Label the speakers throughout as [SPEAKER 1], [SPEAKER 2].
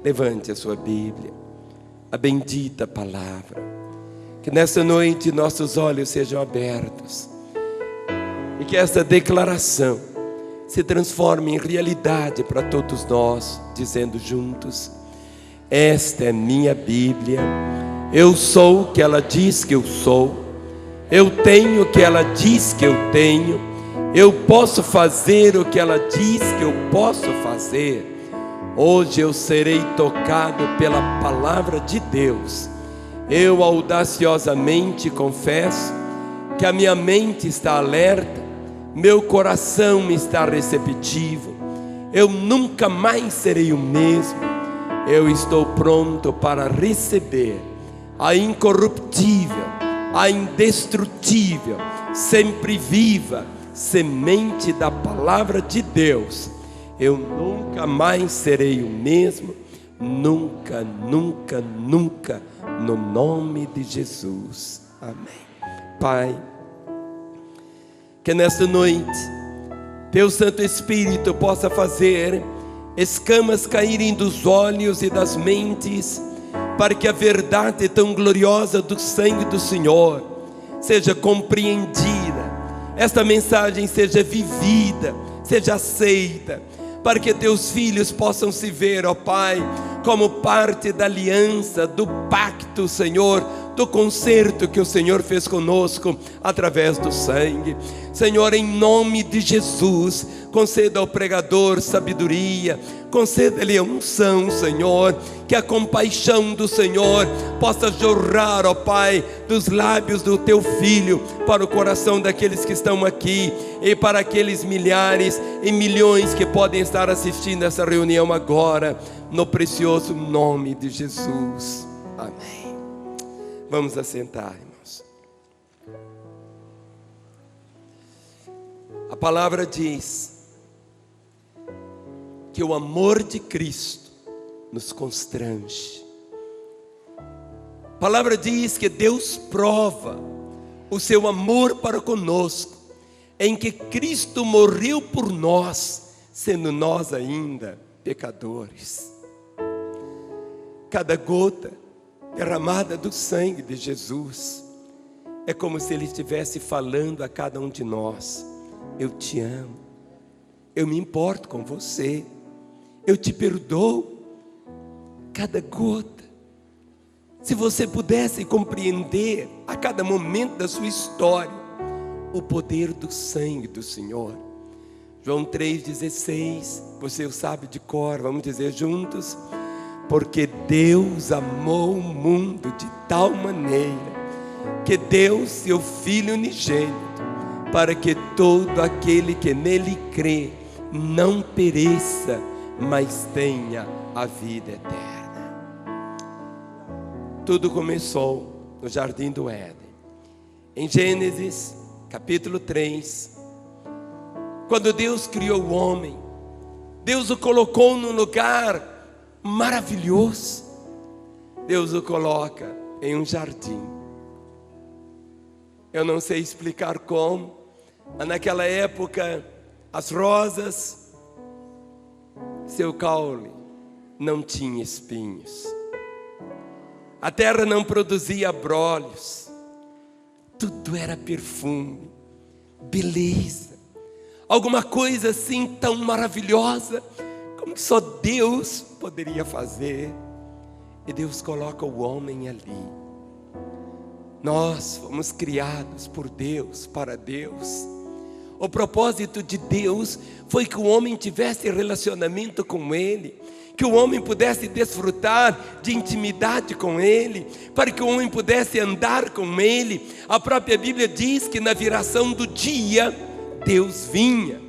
[SPEAKER 1] Levante a sua Bíblia, a bendita palavra. Que nessa noite nossos olhos sejam abertos e que esta declaração se transforme em realidade para todos nós, dizendo juntos: esta é minha Bíblia, eu sou o que ela diz que eu sou, eu tenho o que ela diz que eu tenho, eu posso fazer o que ela diz que eu posso fazer. Hoje eu serei tocado pela palavra de Deus. Eu audaciosamente confesso que a minha mente está alerta, meu coração está receptivo. Eu nunca mais serei o mesmo. Eu estou pronto para receber a incorruptível, a indestrutível, sempre viva semente da palavra de Deus. Eu nunca mais serei o mesmo, nunca, nunca, nunca, no nome de Jesus. Amém. Pai, que nesta noite Teu Santo Espírito possa fazer escamas caírem dos olhos e das mentes, para que a verdade tão gloriosa do sangue do Senhor seja compreendida, esta mensagem seja vivida, seja aceita, para que Teus filhos possam se ver, ó Pai, como parte da aliança, do pacto, Senhor, do concerto que o Senhor fez conosco através do sangue. Senhor, em nome de Jesus, conceda ao pregador sabedoria, conceda-lhe a unção, Senhor, que a compaixão do Senhor possa jorrar, ó Pai, dos lábios do Teu Filho para o coração daqueles que estão aqui e para aqueles milhares e milhões que podem estar assistindo essa reunião agora, no precioso nome de Jesus. Amém. Vamos assentar, irmãos. A palavra diz que o amor de Cristo nos constrange. A palavra diz que Deus prova o seu amor para conosco, em que Cristo morreu por nós, sendo nós ainda pecadores. Cada gota derramada do sangue de Jesus é como se Ele estivesse falando a cada um de nós: eu te amo, eu me importo com você, eu te perdoo. Cada gota, se você pudesse compreender a cada momento da sua história o poder do sangue do Senhor. João 3,16, você o sabe de cor, vamos dizer juntos: porque Deus amou o mundo de tal maneira que deu seu Filho unigênito, para que todo aquele que nele crê não pereça, mas tenha a vida eterna. Tudo começou no Jardim do Éden. Em Gênesis capítulo 3, quando Deus criou o homem, Deus o colocou num lugar maravilhoso. Deus o coloca em um jardim. Eu não sei explicar como, mas naquela época as rosas, seu caule não tinha espinhos, a terra não produzia abrolhos, tudo era perfume, beleza, alguma coisa assim tão maravilhosa como que só Deus poderia fazer. E Deus coloca o homem ali. Nós fomos criados por Deus, para Deus. O propósito de Deus foi que o homem tivesse relacionamento com Ele, que o homem pudesse desfrutar de intimidade com Ele, para que o homem pudesse andar com Ele. A própria Bíblia diz que na viração do dia, Deus vinha,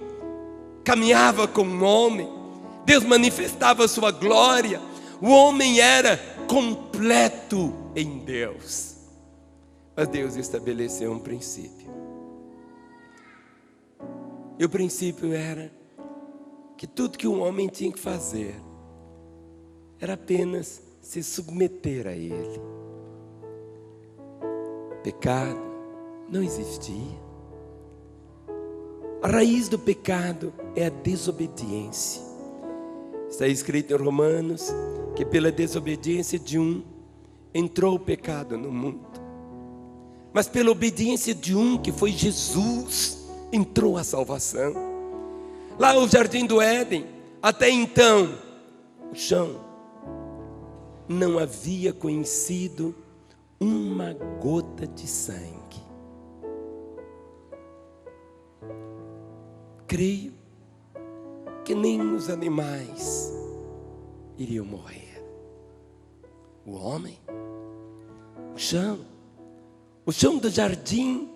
[SPEAKER 1] caminhava com o homem, Deus manifestava a sua glória. O homem era completo em Deus. Mas Deus estabeleceu um princípio. E o princípio era que tudo que um homem tinha que fazer era apenas se submeter a Ele. Pecado não existia. A raiz do pecado é a desobediência. Está escrito em Romanos que pela desobediência de um entrou o pecado no mundo, mas pela obediência de um, que foi Jesus, entrou a salvação. Lá no jardim do Éden, até então, o chão não havia conhecido uma gota de sangue. Creio que nem os animais iriam morrer. O homem, o chão do jardim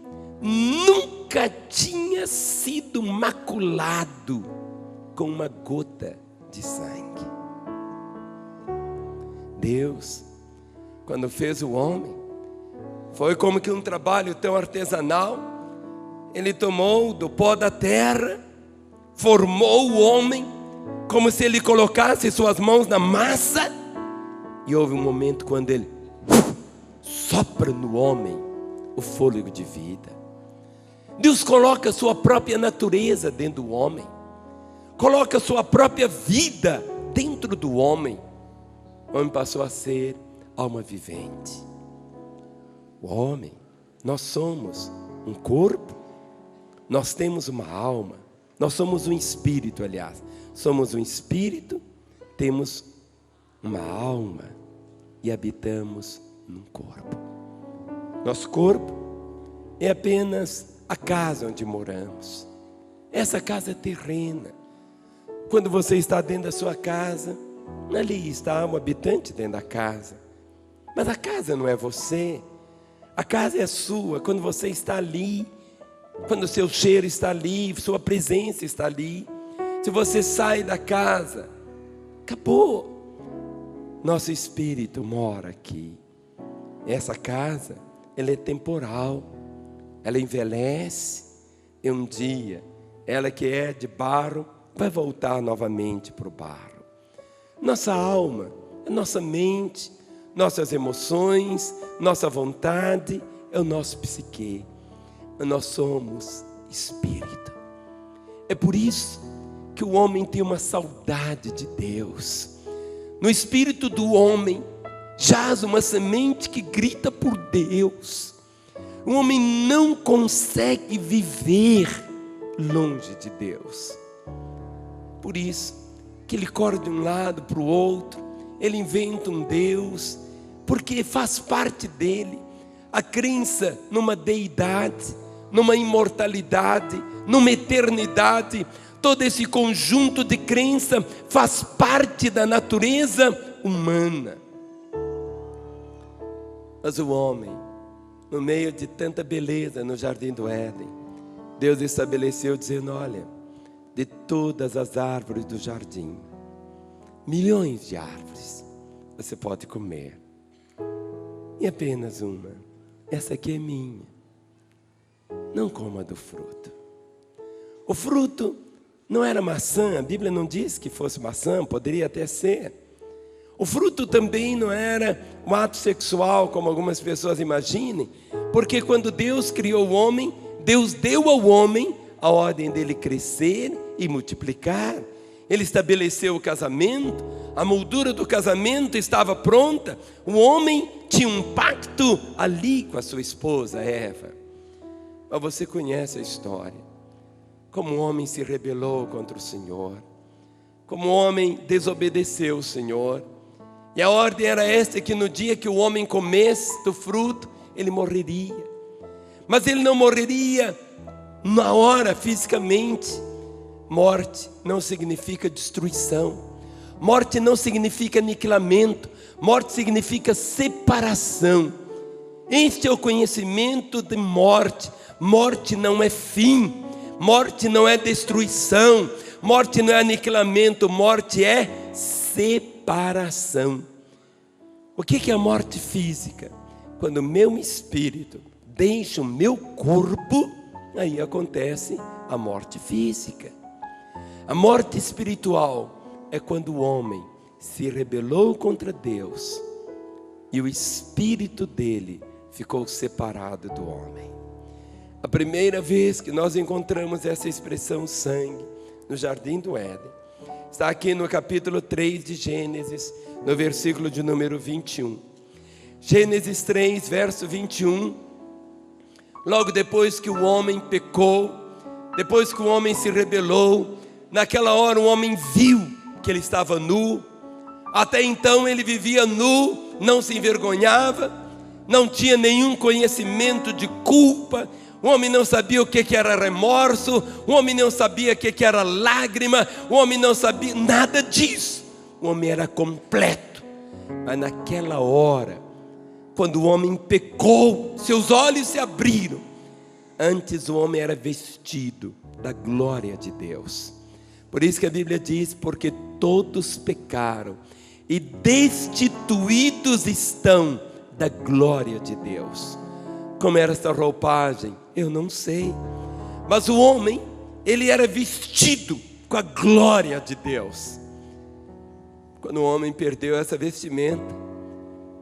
[SPEAKER 1] nunca tinha sido maculado com uma gota de sangue. Deus, quando fez o homem, foi como que um trabalho tão artesanal. Ele tomou do pó da terra, formou o homem, como se ele colocasse suas mãos na massa, e houve um momento quando ele sopra no homem o fôlego de vida. Deus coloca a sua própria natureza dentro do homem, coloca a sua própria vida dentro do homem. O homem passou a ser alma vivente. O homem, nós somos um corpo, nós temos uma alma, nós somos um espírito, aliás. Somos um espírito, temos uma alma e habitamos num corpo. Nosso corpo é apenas a casa onde moramos. Essa casa é terrena. Quando você está dentro da sua casa, ali está um habitante dentro da casa. Mas a casa não é você. A casa é sua. Quando você está ali, quando o seu cheiro está ali, sua presença está ali. Se você sai da casa, acabou. Nosso espírito mora aqui. Essa casa, ela é temporal. Ela envelhece. E um dia, ela que é de barro, vai voltar novamente para o barro. Nossa alma, nossa mente, nossas emoções, nossa vontade, é o nosso psique. Nós somos espírito. É por isso que o homem tem uma saudade de Deus. No espírito do homem jaz uma semente que grita por Deus. O homem não consegue viver longe de Deus. Por isso que ele corre de um lado para o outro, ele inventa um Deus, porque faz parte dele a crença numa deidade, numa imortalidade, numa eternidade. Todo esse conjunto de crença faz parte da natureza humana. Mas o homem, no meio de tanta beleza no jardim do Éden, Deus estabeleceu dizendo: olha, de todas as árvores do jardim, milhões de árvores, você pode comer, e apenas uma, essa aqui é minha. Não coma do fruto. O fruto não era maçã, a Bíblia não diz que fosse maçã, poderia até ser. O fruto também não era um ato sexual, como algumas pessoas imaginem, porque quando Deus criou o homem, Deus deu ao homem a ordem dele crescer e multiplicar. Ele estabeleceu o casamento, a moldura do casamento estava pronta, o homem tinha um pacto ali com a sua esposa Eva. Mas você conhece a história, como o homem se rebelou contra o Senhor, como o homem desobedeceu o Senhor, e a ordem era esta, que no dia que o homem comesse do fruto, ele morreria. Mas ele não morreria na hora fisicamente. Morte não significa destruição, morte não significa aniquilamento, morte significa separação. Este é o conhecimento de morte. Morte não é fim, morte não é destruição, morte não é aniquilamento, morte é separação. O que é a morte física? Quando o meu espírito deixa o meu corpo, aí acontece a morte física. A morte espiritual é quando o homem se rebelou contra Deus e o espírito dele ficou separado do homem. A primeira vez que nós encontramos essa expressão sangue no jardim do Éden Está aqui no capítulo 3 de Gênesis, no versículo de número 21. Gênesis 3, verso 21. Logo depois que o homem pecou, depois que o homem se rebelou, naquela hora o homem viu que ele estava nu. Até então ele vivia nu, não se envergonhava, não tinha nenhum conhecimento de culpa. O homem não sabia o que era remorso, o homem não sabia o que era lágrima, o homem não sabia nada disso. O homem era completo. Mas naquela hora, quando o homem pecou, seus olhos se abriram. Antes o homem era vestido da glória de Deus. Por isso que a Bíblia diz: porque todos pecaram e destituídos estão da glória de Deus. Como era essa roupagem? Eu não sei. Mas o homem, ele era vestido com a glória de Deus. Quando o homem perdeu essa vestimenta,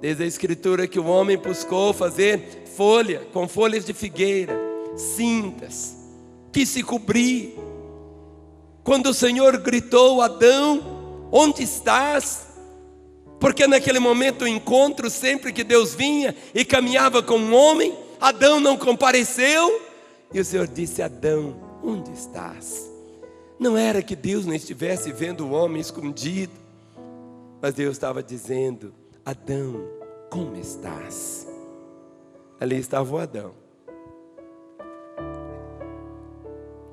[SPEAKER 1] diz a Escritura que o homem buscou fazer com folhas de figueira, cintas, que se cobrir. Quando o Senhor gritou: Adão, onde estás? Porque naquele momento o encontro, sempre que Deus vinha e caminhava com um homem, Adão não compareceu. E o Senhor disse: Adão, onde estás? Não era que Deus não estivesse vendo o homem escondido, mas Deus estava dizendo: Adão, como estás? Ali estava o Adão.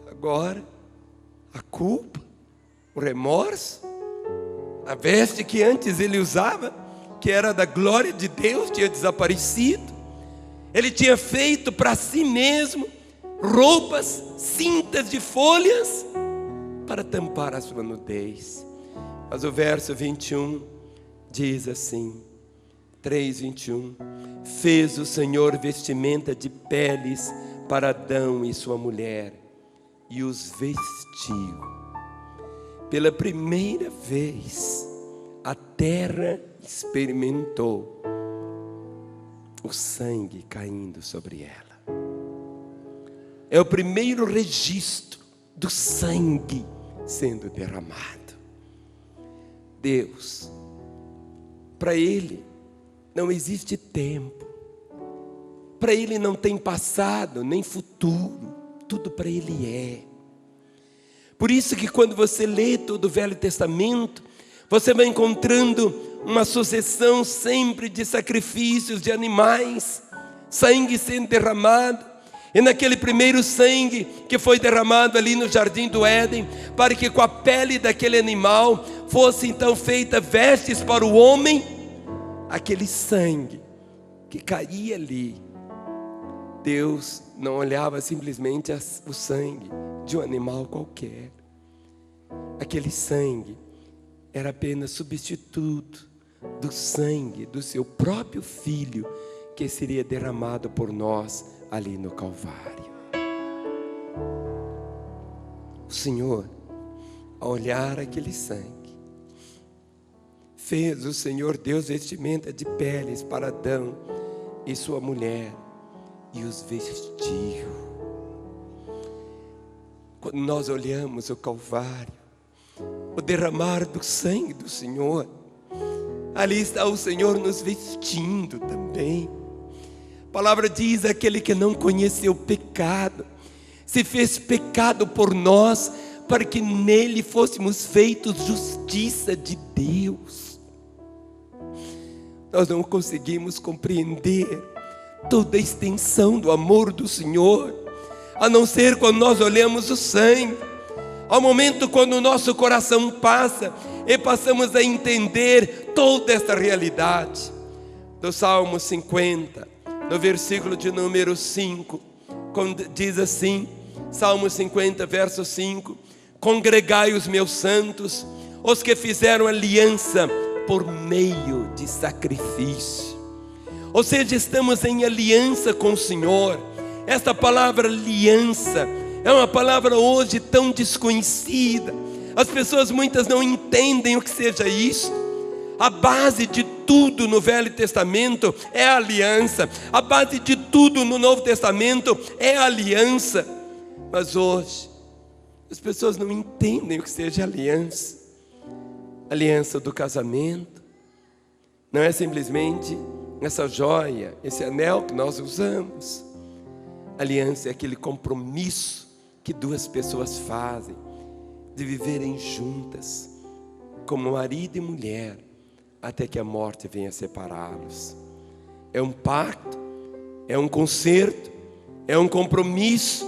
[SPEAKER 1] Agora, a culpa, o remorso, a veste que antes ele usava, que era da glória de Deus, tinha desaparecido. Ele tinha feito para si mesmo roupas, cintas de folhas, para tampar a sua nudez. Mas o verso 21 diz assim, 3:21: fez o Senhor vestimenta de peles para Adão e sua mulher, e os vestiu. Pela primeira vez, a terra experimentou o sangue caindo sobre ela. É o primeiro registro do sangue sendo derramado. Deus, para Ele não existe tempo, para Ele não tem passado nem futuro, tudo para Ele é. Por isso que quando você lê todo o Velho Testamento, você vai encontrando uma sucessão sempre de sacrifícios de animais, sangue sendo derramado. E naquele primeiro sangue que foi derramado ali no Jardim do Éden, para que com a pele daquele animal fosse então feita vestes para o homem, aquele sangue que caía ali, Deus não olhava simplesmente o sangue de um animal qualquer. Aquele sangue era apenas substituto do sangue do seu próprio Filho, que seria derramado por nós ali no Calvário. O Senhor, ao olhar aquele sangue, fez o Senhor Deus vestimenta de peles para Adão e sua mulher, e os vestiu. Quando nós olhamos o Calvário, o derramar do sangue do Senhor, ali está o Senhor nos vestindo também. A palavra diz: aquele que não conheceu pecado, se fez pecado por nós, para que nele fôssemos feitos justiça de Deus. Nós não conseguimos compreender toda a extensão do amor do Senhor, a não ser quando nós olhamos o sangue. Ao momento quando o nosso coração passa e passamos a entender toda esta realidade. Do Salmo 50, no versículo de número 5, diz assim, Salmo 50, verso 5: congregai os meus santos, os que fizeram aliança por meio de sacrifício. Ou seja, estamos em aliança com o Senhor. Esta palavra aliança é uma palavra hoje tão desconhecida. As pessoas muitas não entendem o que seja isso. A base de tudo no Velho Testamento é a aliança. A base de tudo no Novo Testamento é a aliança. Mas hoje, as pessoas não entendem o que seja aliança. aliança do casamento não é simplesmente essa joia, esse anel que nós usamos. Aliança é aquele compromisso que duas pessoas fazem de viverem juntas, como marido e mulher, até que a morte venha separá-los. É um pacto, é um concerto, é um compromisso.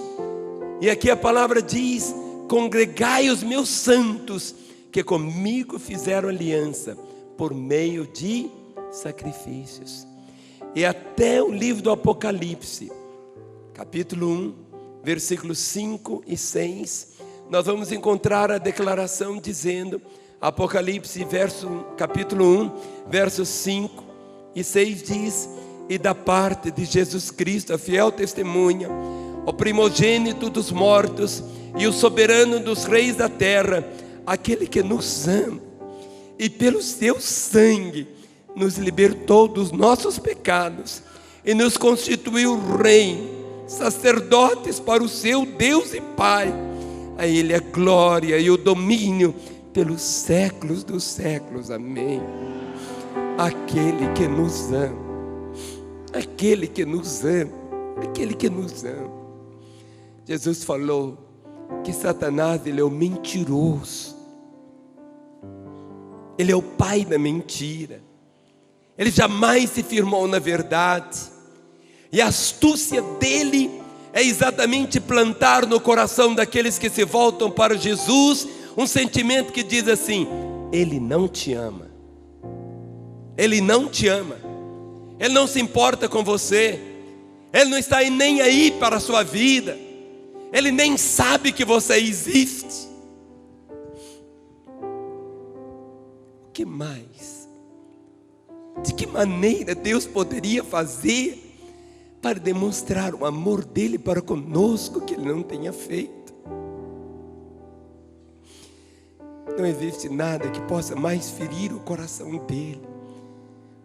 [SPEAKER 1] E aqui a palavra diz: congregai os meus santos, que comigo fizeram aliança, por meio de sacrifícios. E até o livro do Apocalipse, capítulo 1, versículos 5 e 6, nós vamos encontrar a declaração dizendo, Apocalipse capítulo 1, versos 5 e 6 diz: e da parte de Jesus Cristo, a fiel testemunha, o primogênito dos mortos e o soberano dos reis da terra, aquele que nos ama e pelo seu sangue nos libertou dos nossos pecados e nos constituiu rei, sacerdotes para o seu Deus e Pai. A Ele a glória e o domínio pelos séculos dos séculos. Amém. Aquele que nos ama, aquele que nos ama, aquele que nos ama. Jesus falou que Satanás, ele é o mentiroso, ele é o pai da mentira, ele jamais se firmou na verdade, e a astúcia dele é exatamente plantar no coração daqueles que se voltam para Jesus um sentimento que diz assim: Ele não te ama, Ele não te ama, Ele não se importa com você, Ele não está nem aí para a sua vida, Ele nem sabe que você existe. O que mais? De que maneira Deus poderia fazer para demonstrar o amor dele para conosco que ele não tenha feito? Não existe nada que possa mais ferir o coração dele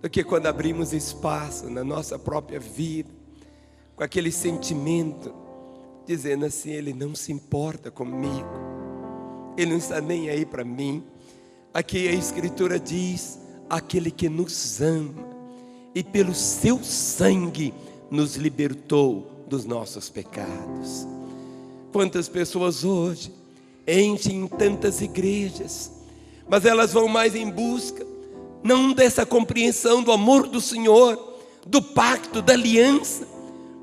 [SPEAKER 1] do que quando abrimos espaço na nossa própria vida com aquele sentimento dizendo assim: ele não se importa comigo, ele não está nem aí para mim. Aqui a Escritura diz: aquele que nos ama e pelo seu sangue nos libertou dos nossos pecados. Quantas pessoas hoje enchem tantas igrejas, mas elas vão mais em busca não dessa compreensão do amor do Senhor, do pacto, da aliança.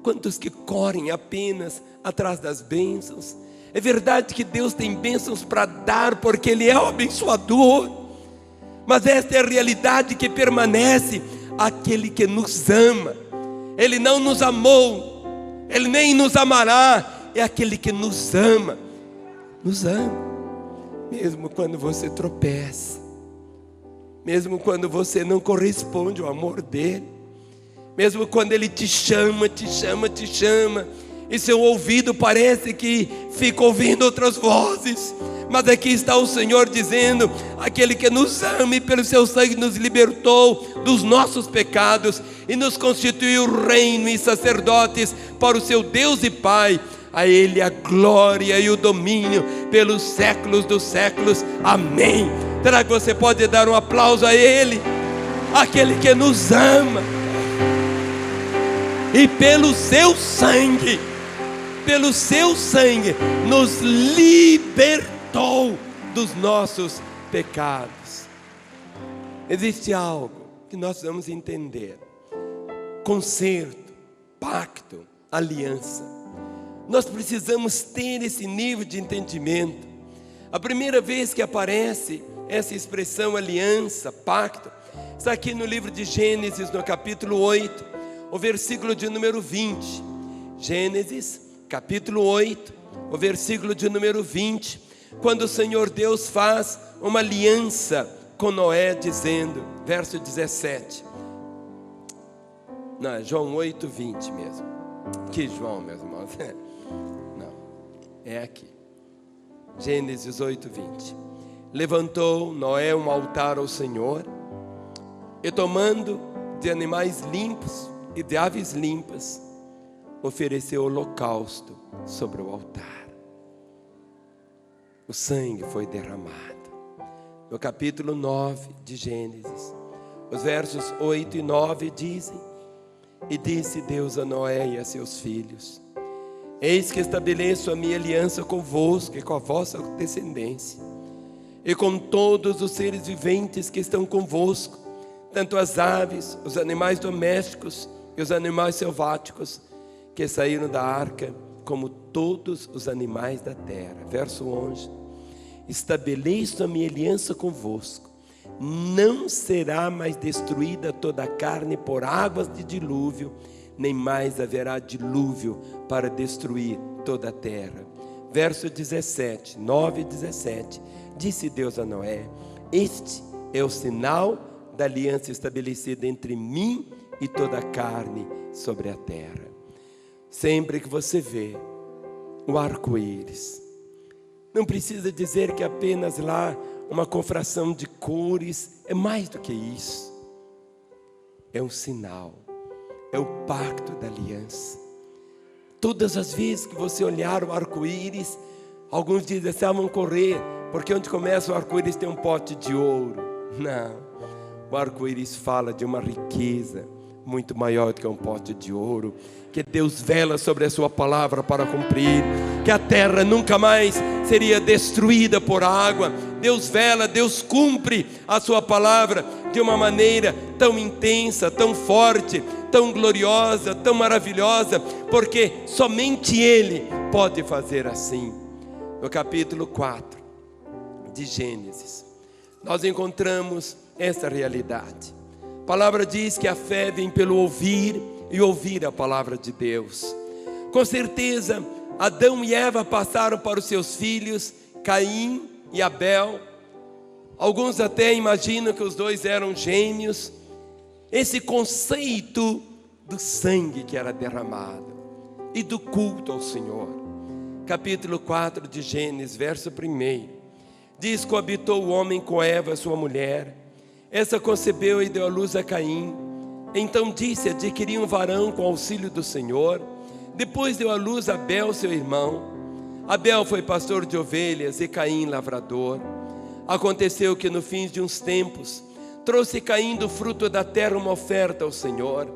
[SPEAKER 1] Quantos que correm apenas atrás das bênçãos. É verdade que Deus tem bênçãos para dar, porque Ele é o abençoador, mas esta é a realidade que permanece. Aquele que nos ama, Ele não nos amou, Ele nem nos amará. É aquele que nos ama, mesmo quando você tropeça, mesmo quando você não corresponde ao amor dEle, mesmo quando Ele te chama, e seu ouvido parece que fica ouvindo outras vozes. Mas aqui está o Senhor dizendo: aquele que nos ama e pelo seu sangue nos libertou dos nossos pecados e nos constituiu reino e sacerdotes para o seu Deus e Pai. A Ele a glória e o domínio pelos séculos dos séculos. Amém. Será que você pode dar um aplauso a Ele? Aquele que nos ama e pelo seu sangue nos libertou dos nossos pecados. Existe algo que nós vamos entender: concerto, pacto, aliança. Nós precisamos ter esse nível de entendimento. A primeira vez que aparece essa expressão aliança, pacto, está aqui no livro de Gênesis, no capítulo 8, o versículo de número 20. Gênesis capítulo 8, o versículo de número 20, quando o Senhor Deus faz uma aliança com Noé, dizendo, verso 17, não, é João 8, 20 mesmo, que João, meus irmãos, não, é aqui, Gênesis 8, 20, levantou Noé um altar ao Senhor, e tomando de animais limpos e de aves limpas, ofereceu holocausto sobre o altar. O sangue foi derramado. No capítulo 9 de Gênesis, os versos 8 e 9 dizem: E disse Deus a Noé e a seus filhos: Eis que estabeleço a minha aliança convosco e com a vossa descendência, e com todos os seres viventes que estão convosco, tanto as aves, os animais domésticos e os animais selváticos que saíram da arca, como todos os animais da terra. Verso 11: Estabeleço a minha aliança convosco, não será mais destruída toda a carne por águas de dilúvio, nem mais haverá dilúvio para destruir toda a terra. Verso 17, 9 e 17, disse Deus a Noé: Este é o sinal da aliança estabelecida entre mim e toda a carne sobre a terra. Sempre que você vê o arco-íris, não precisa dizer que apenas lá uma confração de cores, é mais do que isso. É um sinal, é o pacto da aliança. Todas as vezes que você olhar o arco-íris, alguns dizem assim: vamos correr, porque onde começa o arco-íris tem um pote de ouro. Não, o arco-íris fala de uma riqueza muito maior do que um pote de ouro, que Deus vela sobre a sua palavra para cumprir, que a terra nunca mais seria destruída por água. Deus vela, Deus cumpre a sua palavra de uma maneira tão intensa, tão forte, tão gloriosa, tão maravilhosa, porque somente Ele pode fazer assim. No capítulo 4 de Gênesis, nós encontramos essa realidade. A palavra diz que a fé vem pelo ouvir, e ouvir a palavra de Deus. Com certeza, Adão e Eva passaram para os seus filhos, Caim e Abel. Alguns até imaginam que os dois eram gêmeos. Esse conceito do sangue que era derramado e do culto ao Senhor. Capítulo 4 de Gênesis, verso 1, diz: Coabitou o homem com Eva, sua mulher. Essa concebeu e deu à luz a Caim. Então disse: adquiri um varão com auxílio do Senhor. Depois deu à luz a Abel, seu irmão. Abel foi pastor de ovelhas e Caim lavrador. Aconteceu que no fim de uns tempos trouxe Caim do fruto da terra uma oferta ao Senhor.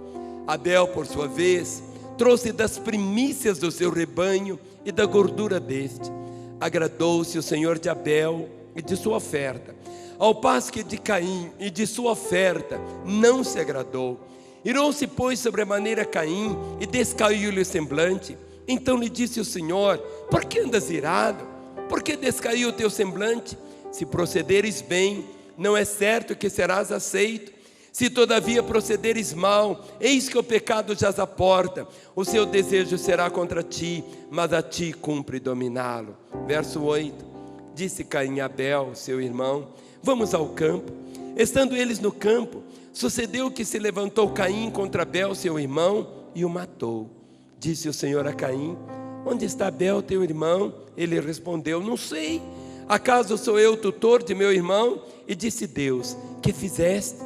[SPEAKER 1] Abel, por sua vez, trouxe das primícias do seu rebanho e da gordura deste. Agradou-se o Senhor de Abel e de sua oferta, ao passo que de Caim e de sua oferta não se agradou. Irou-se, pois, sobremaneira Caim e descaiu-lhe o semblante. Então lhe disse o Senhor: por que andas irado? Por que descaiu o teu semblante? Se procederes bem, não é certo que serás aceito. Se todavia procederes mal, eis que o pecado jaz à porta. O seu desejo será contra ti, mas a ti cumpre dominá-lo. Verso 8, disse Caim a Abel, seu irmão: vamos ao campo. Estando eles no campo, sucedeu que se levantou Caim contra Abel, seu irmão, e o matou. Disse o Senhor a Caim: onde está Abel, teu irmão? Ele respondeu: não sei. Acaso sou eu tutor de meu irmão? E disse Deus: que fizeste?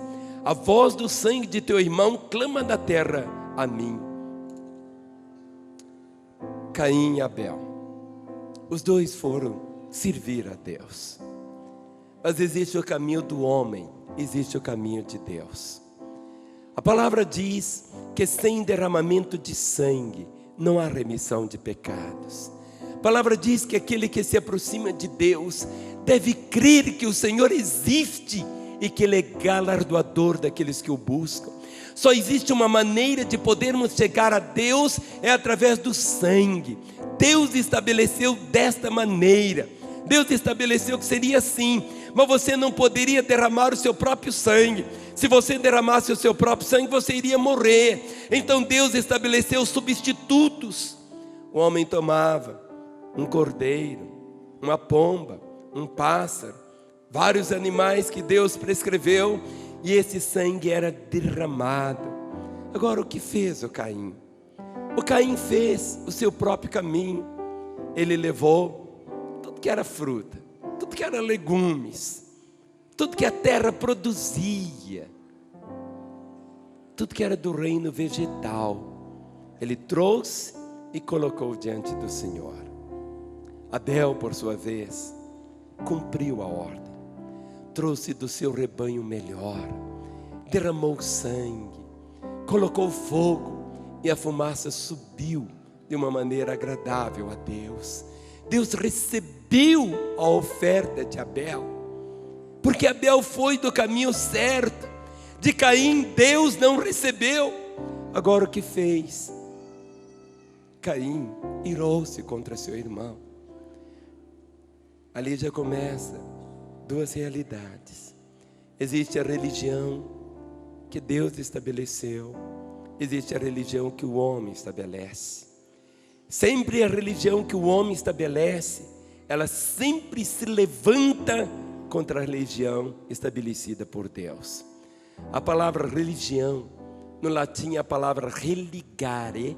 [SPEAKER 1] A voz do sangue de teu irmão clama da terra a mim. Caim e Abel, os dois foram servir a Deus. Mas existe o caminho do homem, existe o caminho de Deus. A palavra diz que sem derramamento de sangue não há remissão de pecados. A palavra diz que aquele que se aproxima de Deus deve crer que o Senhor existe e que Ele é galardoador daqueles que o buscam. Só existe uma maneira de podermos chegar a Deus, é através do sangue. Deus estabeleceu desta maneira. Deus estabeleceu que seria assim, mas você não poderia derramar o seu próprio sangue. Se você derramasse o seu próprio sangue, você iria morrer. Então Deus estabeleceu substitutos. O homem tomava um cordeiro, uma pomba, um pássaro, vários animais que Deus prescreveu, e esse sangue era derramado. Agora, o que fez o Caim? O Caim fez o seu próprio caminho. Ele levou tudo que era fruta, tudo que era legumes, tudo que a terra produzia, tudo que era do reino vegetal, ele trouxe e colocou diante do Senhor. Abel, por sua vez, cumpriu a ordem, trouxe do seu rebanho o melhor, derramou sangue, colocou fogo e a fumaça subiu de uma maneira agradável a Deus. Deus recebeu a oferta de Abel, porque Abel foi do caminho certo. De Caim, Deus não recebeu. Agora o que fez? Caim irou-se contra seu irmão. Ali já começa duas realidades. Existe a religião que Deus estabeleceu, existe a religião que o homem estabelece. Sempre a religião que o homem estabelece, ela sempre se levanta contra a religião estabelecida por Deus. A palavra religião, no latim a palavra religare.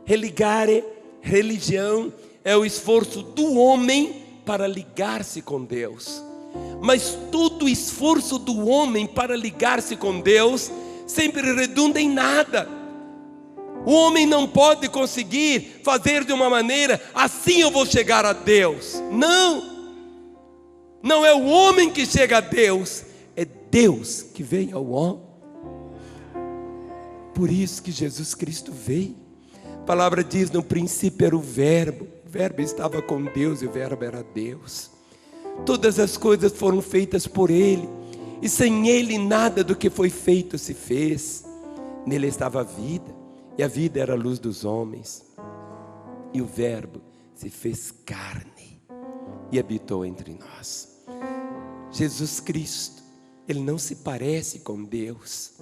[SPEAKER 1] Religare, religião, é o esforço do homem para ligar-se com Deus. Mas todo o esforço do homem para ligar-se com Deus sempre redunda em nada. O homem não pode conseguir fazer de uma maneira, assim eu vou chegar a Deus. Não é o homem que chega a Deus, é Deus que vem ao homem. Por isso que Jesus Cristo veio. A palavra diz: no princípio era o verbo estava com Deus e o verbo era Deus. Todas as coisas foram feitas por Ele, e sem Ele nada do que foi feito se fez. Nele estava a vida, e a vida era a luz dos homens. E o verbo se fez carne e habitou entre nós. Jesus Cristo, Ele não se parece com Deus.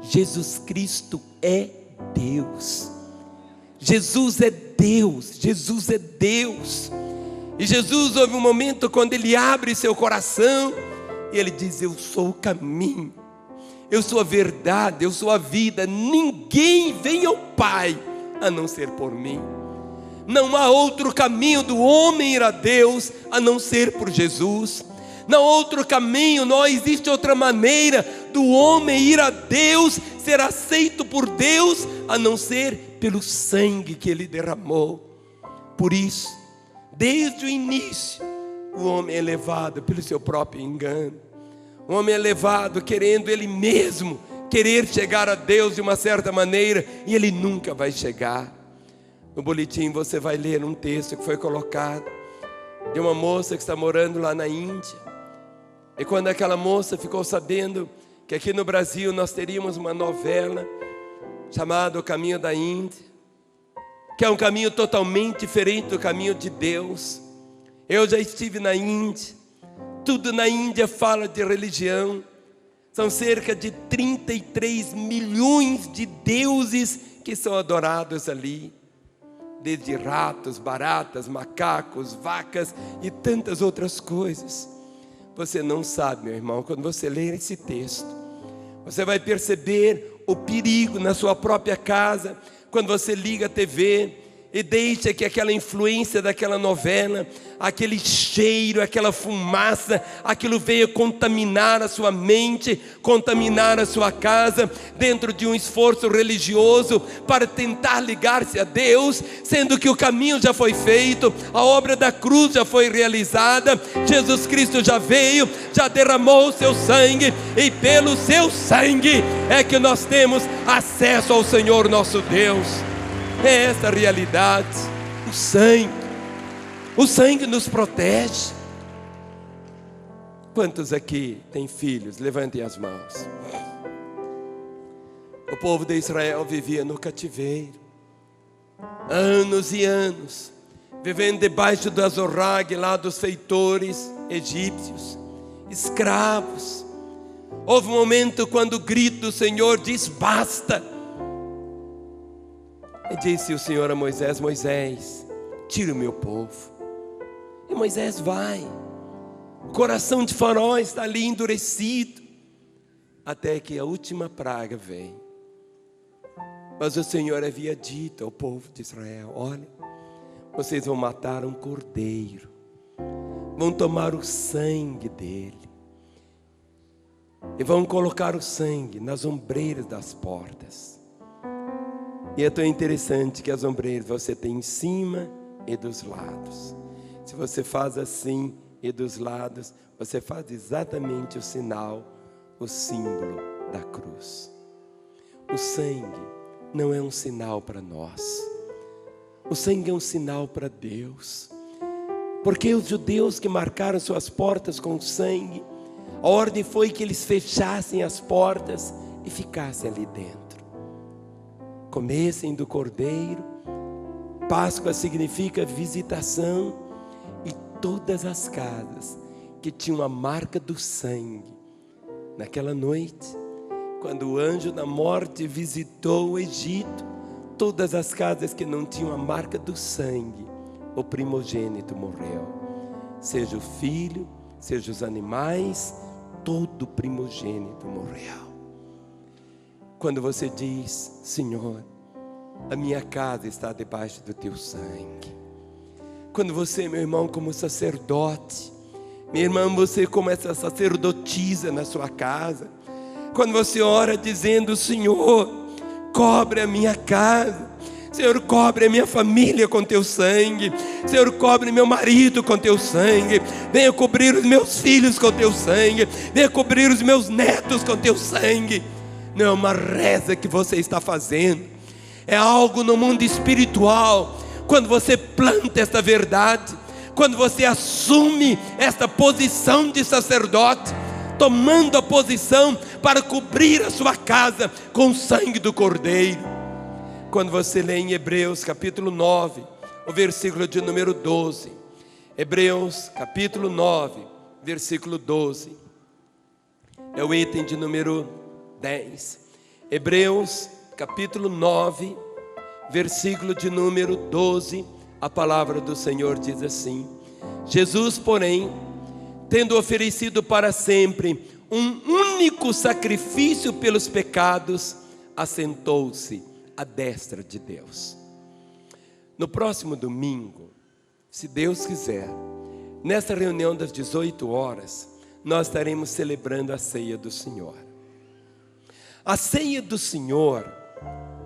[SPEAKER 1] Jesus Cristo é Deus. Jesus é Deus, Jesus é Deus. E Jesus, houve um momento quando Ele abre seu coração e Ele diz: eu sou o caminho, eu sou a verdade, eu sou a vida. Ninguém vem ao Pai a não ser por mim. Não há outro caminho do homem ir a Deus a não ser por Jesus. Não há outro caminho, não existe outra maneira do homem ir a Deus, ser aceito por Deus, a não ser pelo sangue que Ele derramou. Por isso, desde o início, o homem é levado pelo seu próprio engano. O homem é levado querendo ele mesmo querer chegar a Deus de uma certa maneira, e ele nunca vai chegar. No boletim você vai ler um texto que foi colocado de uma moça que está morando lá na Índia. E quando aquela moça ficou sabendo que aqui no Brasil nós teríamos uma novela chamada O Caminho da Índia, que é um caminho totalmente diferente do caminho de Deus. Eu já estive na Índia. Tudo na Índia fala de religião. São cerca de 33 milhões de deuses que são adorados ali. Desde ratos, baratas, macacos, vacas e tantas outras coisas. Você não sabe, meu irmão, quando você ler esse texto, você vai perceber o perigo na sua própria casa, quando você liga a TV e deixa que aquela influência daquela novela, aquele cheiro, aquela fumaça, aquilo venha contaminar a sua mente, contaminar a sua casa, dentro de um esforço religioso para tentar ligar-se a Deus, sendo que o caminho já foi feito, a obra da cruz já foi realizada, Jesus Cristo já veio, já derramou o seu sangue, e pelo seu sangue é que nós temos acesso ao Senhor nosso Deus. É essa a realidade. O sangue nos protege. Quantos aqui têm filhos? Levantem as mãos. O povo de Israel vivia no cativeiro, anos e anos, vivendo debaixo do azorrague lá dos feitores egípcios, escravos. Houve um momento quando o grito do Senhor diz: basta. E disse o Senhor a Moisés: Moisés, tira o meu povo. E Moisés vai. O coração de Faraó está ali endurecido, até que a última praga vem. Mas o Senhor havia dito ao povo de Israel: olha, vocês vão matar um cordeiro, vão tomar o sangue dele, e vão colocar o sangue nas ombreiras das portas. E é tão interessante que as ombreiras você tem em cima e dos lados. Se você faz assim, e dos lados, você faz exatamente o sinal, o símbolo da cruz. O sangue não é um sinal para nós. O sangue é um sinal para Deus. Porque os judeus que marcaram suas portas com sangue, a ordem foi que eles fechassem as portas e ficassem ali dentro. Comessem do cordeiro. Páscoa significa visitação. E todas as casas que tinham a marca do sangue, naquela noite, quando o anjo da morte visitou o Egito, todas as casas que não tinham a marca do sangue, o primogênito morreu. Seja o filho, seja os animais, todo primogênito morreu. Quando você diz: Senhor, a minha casa está debaixo do teu sangue. Quando você, meu irmão, como sacerdote, minha irmã, você como essa sacerdotisa na sua casa, quando você ora dizendo: Senhor, cobre a minha casa, Senhor, cobre a minha família com teu sangue, Senhor, cobre meu marido com teu sangue, venha cobrir os meus filhos com teu sangue, venha cobrir os meus netos com teu sangue. Não é uma reza que você está fazendo, é algo no mundo espiritual. Quando você planta esta verdade, quando você assume esta posição de sacerdote, tomando a posição para cobrir a sua casa com o sangue do Cordeiro. Quando você lê em Hebreus capítulo 9, o versículo de número 12. Hebreus capítulo 9, versículo 12. É o item de número 10. Hebreus capítulo 9, versículo de número 12. A palavra do Senhor diz assim: Jesus, porém, tendo oferecido para sempre um único sacrifício pelos pecados, assentou-se à destra de Deus. No próximo domingo, se Deus quiser, nessa reunião das 18 horas, nós estaremos celebrando a ceia do Senhor. A ceia do Senhor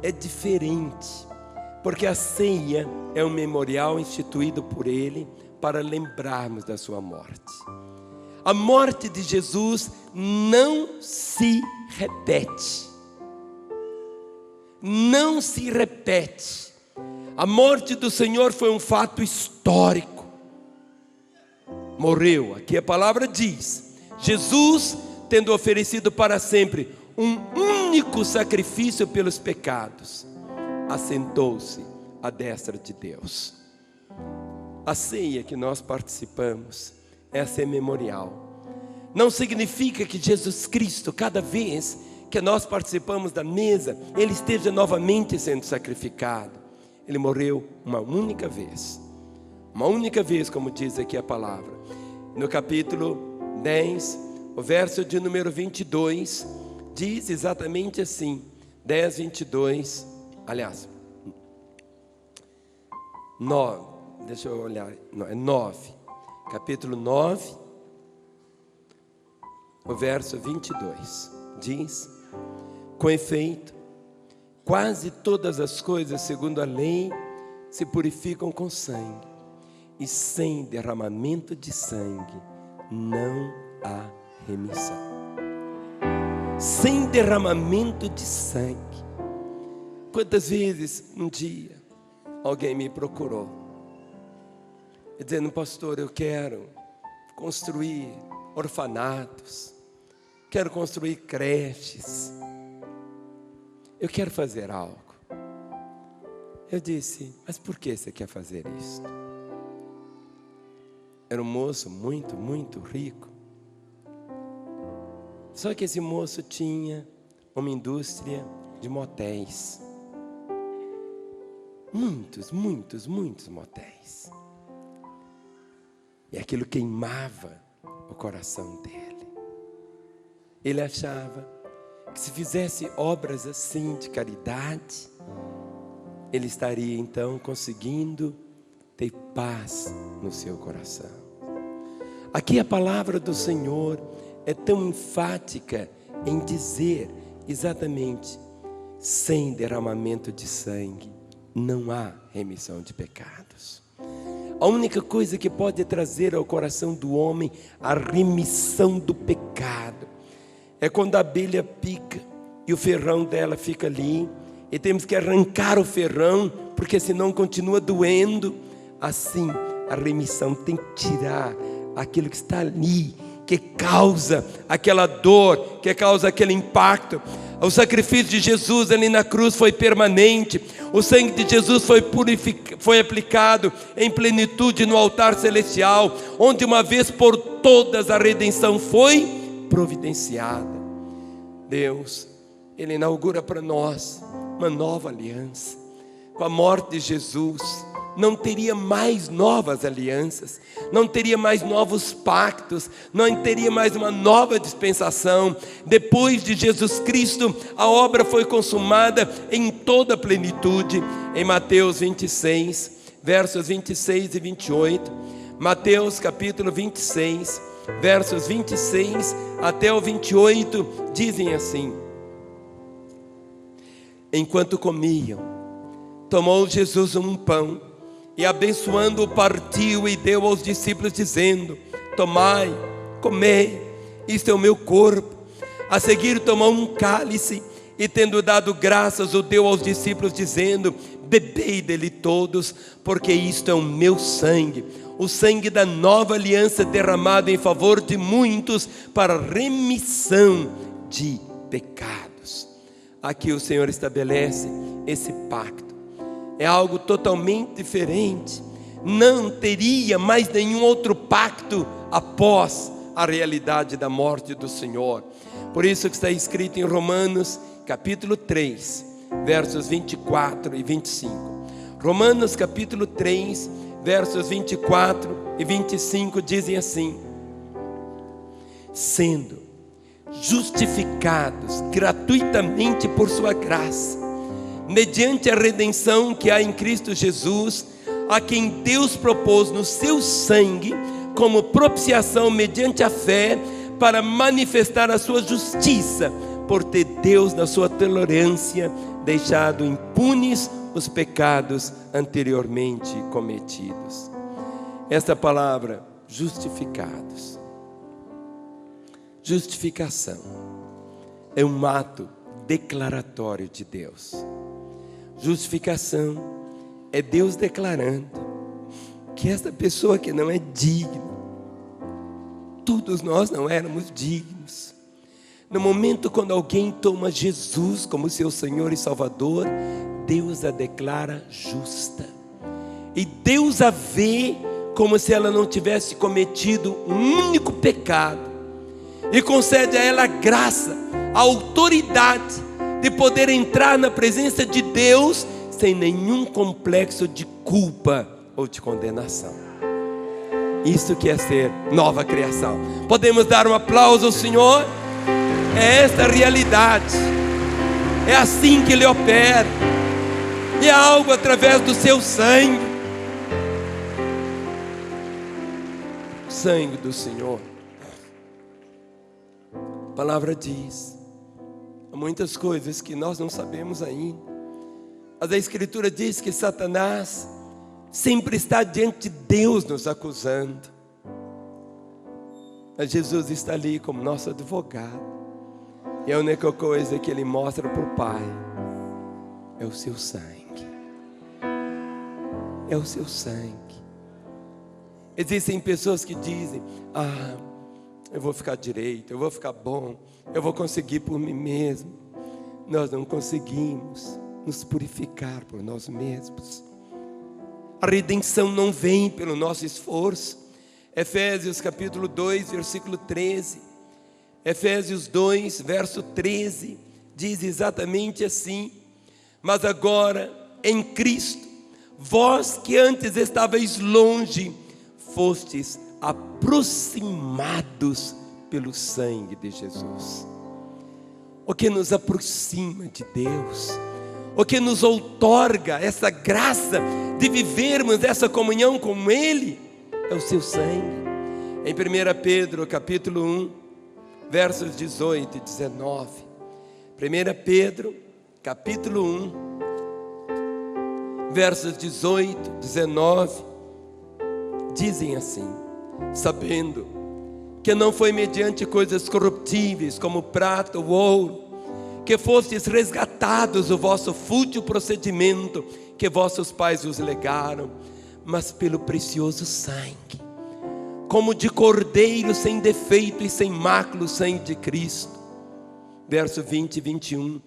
[SPEAKER 1] é diferente, porque a ceia é um memorial instituído por Ele para lembrarmos da sua morte. A morte de Jesus não se repete. Não se repete. A morte do Senhor foi um fato histórico. Morreu, aqui a palavra diz: Jesus, tendo oferecido para sempre um único sacrifício pelos pecados, assentou-se à destra de Deus. A ceia que nós participamos, essa é memorial. Não significa que Jesus Cristo, cada vez que nós participamos da mesa, Ele esteja novamente sendo sacrificado. Ele morreu uma única vez. Uma única vez, como diz aqui a palavra. No capítulo 10, o verso de número 22, diz exatamente assim. 10, 22, aliás, 9, deixa eu olhar, não, é 9. Capítulo 9, o verso 22, diz: com efeito, quase todas as coisas, segundo a lei, se purificam com sangue, e sem derramamento de sangue não há remissão. Sem derramamento de sangue. Quantas vezes um dia alguém me procurou, dizendo: pastor, eu quero construir orfanatos, quero construir creches, eu quero fazer algo. Eu disse: mas por que você quer fazer isso? Era um moço muito, muito rico. Só que esse moço tinha uma indústria de motéis. Muitos, muitos, muitos motéis. E aquilo queimava o coração dele. Ele achava que se fizesse obras assim de caridade, ele estaria então conseguindo ter paz no seu coração. Aqui a palavra do Senhor é tão enfática em dizer exatamente: sem derramamento de sangue não há remissão de pecados. A única coisa que pode trazer ao coração do homem a remissão do pecado é quando a abelha pica e o ferrão dela fica ali, e temos que arrancar o ferrão, porque senão continua doendo. Assim, a remissão tem que tirar aquilo que está ali, que causa aquela dor, que causa aquele impacto. O sacrifício de Jesus ali na cruz foi permanente. O sangue de Jesus foi aplicado em plenitude no altar celestial, onde uma vez por todas a redenção foi providenciada. Deus, Ele inaugura para nós uma nova aliança. Com a morte de Jesus, não teria mais novas alianças, não teria mais novos pactos, não teria mais uma nova dispensação. Depois de Jesus Cristo, a obra foi consumada em toda a plenitude. Em Mateus 26, versos 26 e 28, Mateus capítulo 26, versos 26 até o 28, dizem assim: enquanto comiam, tomou Jesus um pão, e abençoando-o partiu e deu aos discípulos, dizendo: tomai, comei, isto é o meu corpo. A seguir tomou um cálice, e tendo dado graças, o deu aos discípulos, dizendo: bebei dele todos, porque isto é o meu sangue, o sangue da nova aliança, derramado em favor de muitos para remissão de pecados. Aqui o Senhor estabelece esse pacto. É algo totalmente diferente. Não teria mais nenhum outro pacto após a realidade da morte do Senhor. Por isso que está escrito em Romanos capítulo 3, versos 24 e 25. Romanos capítulo 3, versos 24 e 25 dizem assim: sendo justificados gratuitamente por sua graça, mediante a redenção que há em Cristo Jesus, a quem Deus propôs no seu sangue como propiciação mediante a fé, para manifestar a sua justiça, por ter Deus na sua tolerância deixado impunes os pecados anteriormente cometidos. Esta palavra, justificados, justificação, é um ato declaratório de Deus. Justificação é Deus declarando que esta pessoa que não é digna, todos nós não éramos dignos. No momento quando alguém toma Jesus como seu Senhor e Salvador, Deus a declara justa, e Deus a vê como se ela não tivesse cometido um único pecado, e concede a ela a graça, a autoridade de poder entrar na presença de Deus sem nenhum complexo de culpa ou de condenação. Isso que é ser nova criação. Podemos dar um aplauso ao Senhor? É esta a realidade, é assim que Ele opera, e é algo através do seu sangue, o sangue do Senhor. A palavra diz, há muitas coisas que nós não sabemos ainda, mas a Escritura diz que Satanás sempre está diante de Deus nos acusando, mas Jesus está ali como nosso advogado, e a única coisa que Ele mostra para o Pai é o seu sangue. É o seu sangue. Existem pessoas que dizem: eu vou ficar direito, eu vou ficar bom, eu vou conseguir por mim mesmo. Nós não conseguimos nos purificar por nós mesmos. A redenção não vem pelo nosso esforço. Efésios capítulo 2, versículo 13. Efésios 2, verso 13, diz exatamente assim: mas agora em Cristo, vós que antes estavais longe, fostes aproximados pelo sangue de Jesus. O que nos aproxima de Deus, o que nos outorga essa graça de vivermos essa comunhão com Ele, é o seu sangue. Em 1 Pedro capítulo 1, versos 18 e 19. 1 Pedro capítulo 1, versos 18, 19. dizem assim: sabendo que não foi mediante coisas corruptíveis, como prata ou ouro, que fostes resgatados do vosso fútil procedimento que vossos pais vos legaram, mas pelo precioso sangue, como de cordeiro sem defeito e sem mácula, o sangue de Cristo. Verso 20 e 21.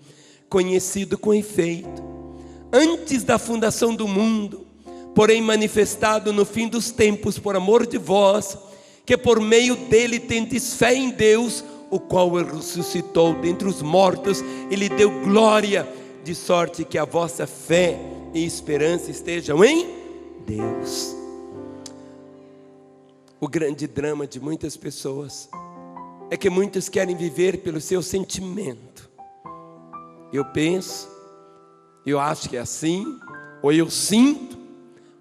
[SPEAKER 1] Conhecido com efeito, antes da fundação do mundo, porém manifestado no fim dos tempos por amor de vós, que por meio dele tendes fé em Deus, o qual o ressuscitou dentre os mortos e lhe deu glória, de sorte que a vossa fé e esperança estejam em Deus. O grande drama de muitas pessoas é que muitos querem viver pelo seu sentimento. Eu penso, eu acho que é assim, ou eu sinto,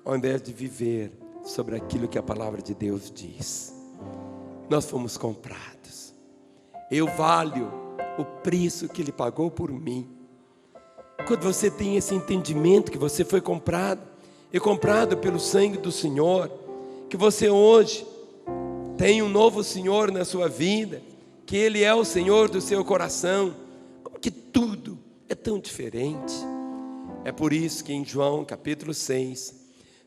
[SPEAKER 1] ao invés de viver sobre aquilo que a palavra de Deus diz. Nós fomos comprados. Eu valho o preço que Ele pagou por mim. Quando você tem esse entendimento que você foi comprado, e comprado pelo sangue do Senhor, que você hoje tem um novo Senhor na sua vida, que Ele é o Senhor do seu coração, como que tudo é tão diferente. É por isso que em João capítulo 6,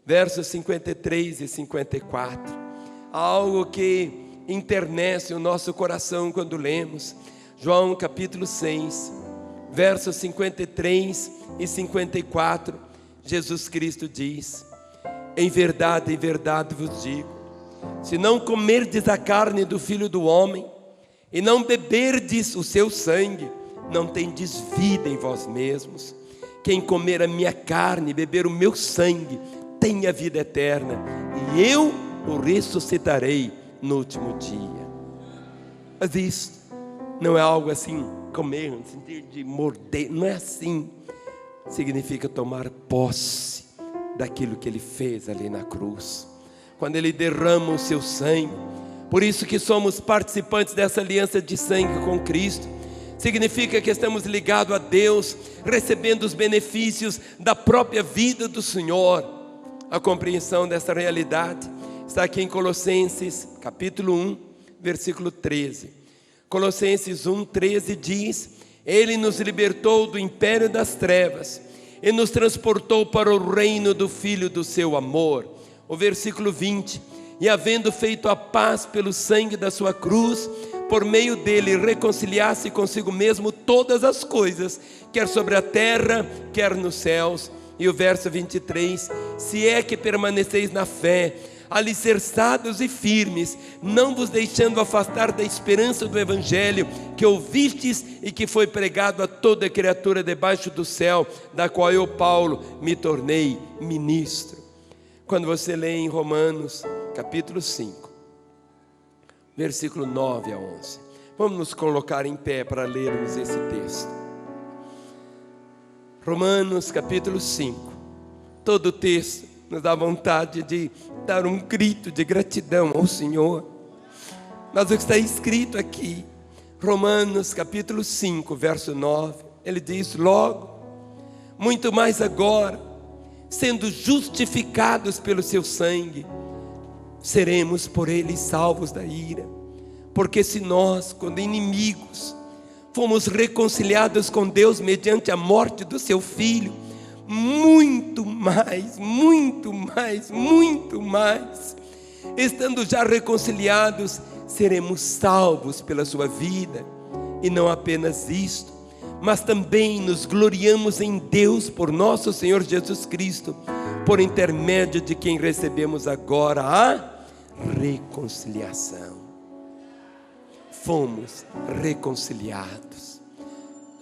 [SPEAKER 1] versos 53 e 54, há algo que enternece o nosso coração quando lemos. João capítulo 6, versos 53 e 54, Jesus Cristo diz: em verdade vos digo, se não comerdes a carne do Filho do Homem, e não beberdes o seu sangue, não tendes vida em vós mesmos. Quem comer a minha carne e beber o meu sangue, tem a vida eterna, e eu o ressuscitarei no último dia. Mas isso não é algo assim, comer, sentir de morder, não é assim. Significa tomar posse daquilo que Ele fez ali na cruz, quando Ele derrama o seu sangue. Por isso que somos participantes dessa aliança de sangue com Cristo. Significa que estamos ligados a Deus, recebendo os benefícios da própria vida do Senhor. A compreensão dessa realidade está aqui em Colossenses capítulo 1, versículo 13. Colossenses 1, 13 diz: Ele nos libertou do império das trevas e nos transportou para o reino do Filho do seu amor. O versículo 20: e havendo feito a paz pelo sangue da sua cruz, por meio dele reconciliasse consigo mesmo todas as coisas, quer sobre a terra, quer nos céus. E o verso 23: se é que permaneceis na fé, alicerçados e firmes, não vos deixando afastar da esperança do evangelho que ouvistes e que foi pregado a toda criatura debaixo do céu, da qual eu, Paulo, me tornei ministro. Quando você lê em Romanos capítulo 5, versículo 9 a 11, vamos nos colocar em pé para lermos esse texto. Romanos capítulo 5, todo o texto nos dá vontade de dar um grito de gratidão ao Senhor. Mas o que está escrito aqui, Romanos capítulo 5, verso 9, ele diz: logo, muito mais agora, sendo justificados pelo seu sangue, seremos por ele salvos da ira. Porque se nós, quando inimigos, fomos reconciliados com Deus mediante a morte do seu Filho, muito mais, estando já reconciliados, seremos salvos pela sua vida. E não apenas isto, mas também nos gloriamos em Deus por nosso Senhor Jesus Cristo, por intermédio de quem recebemos agora a reconciliação. Fomos reconciliados.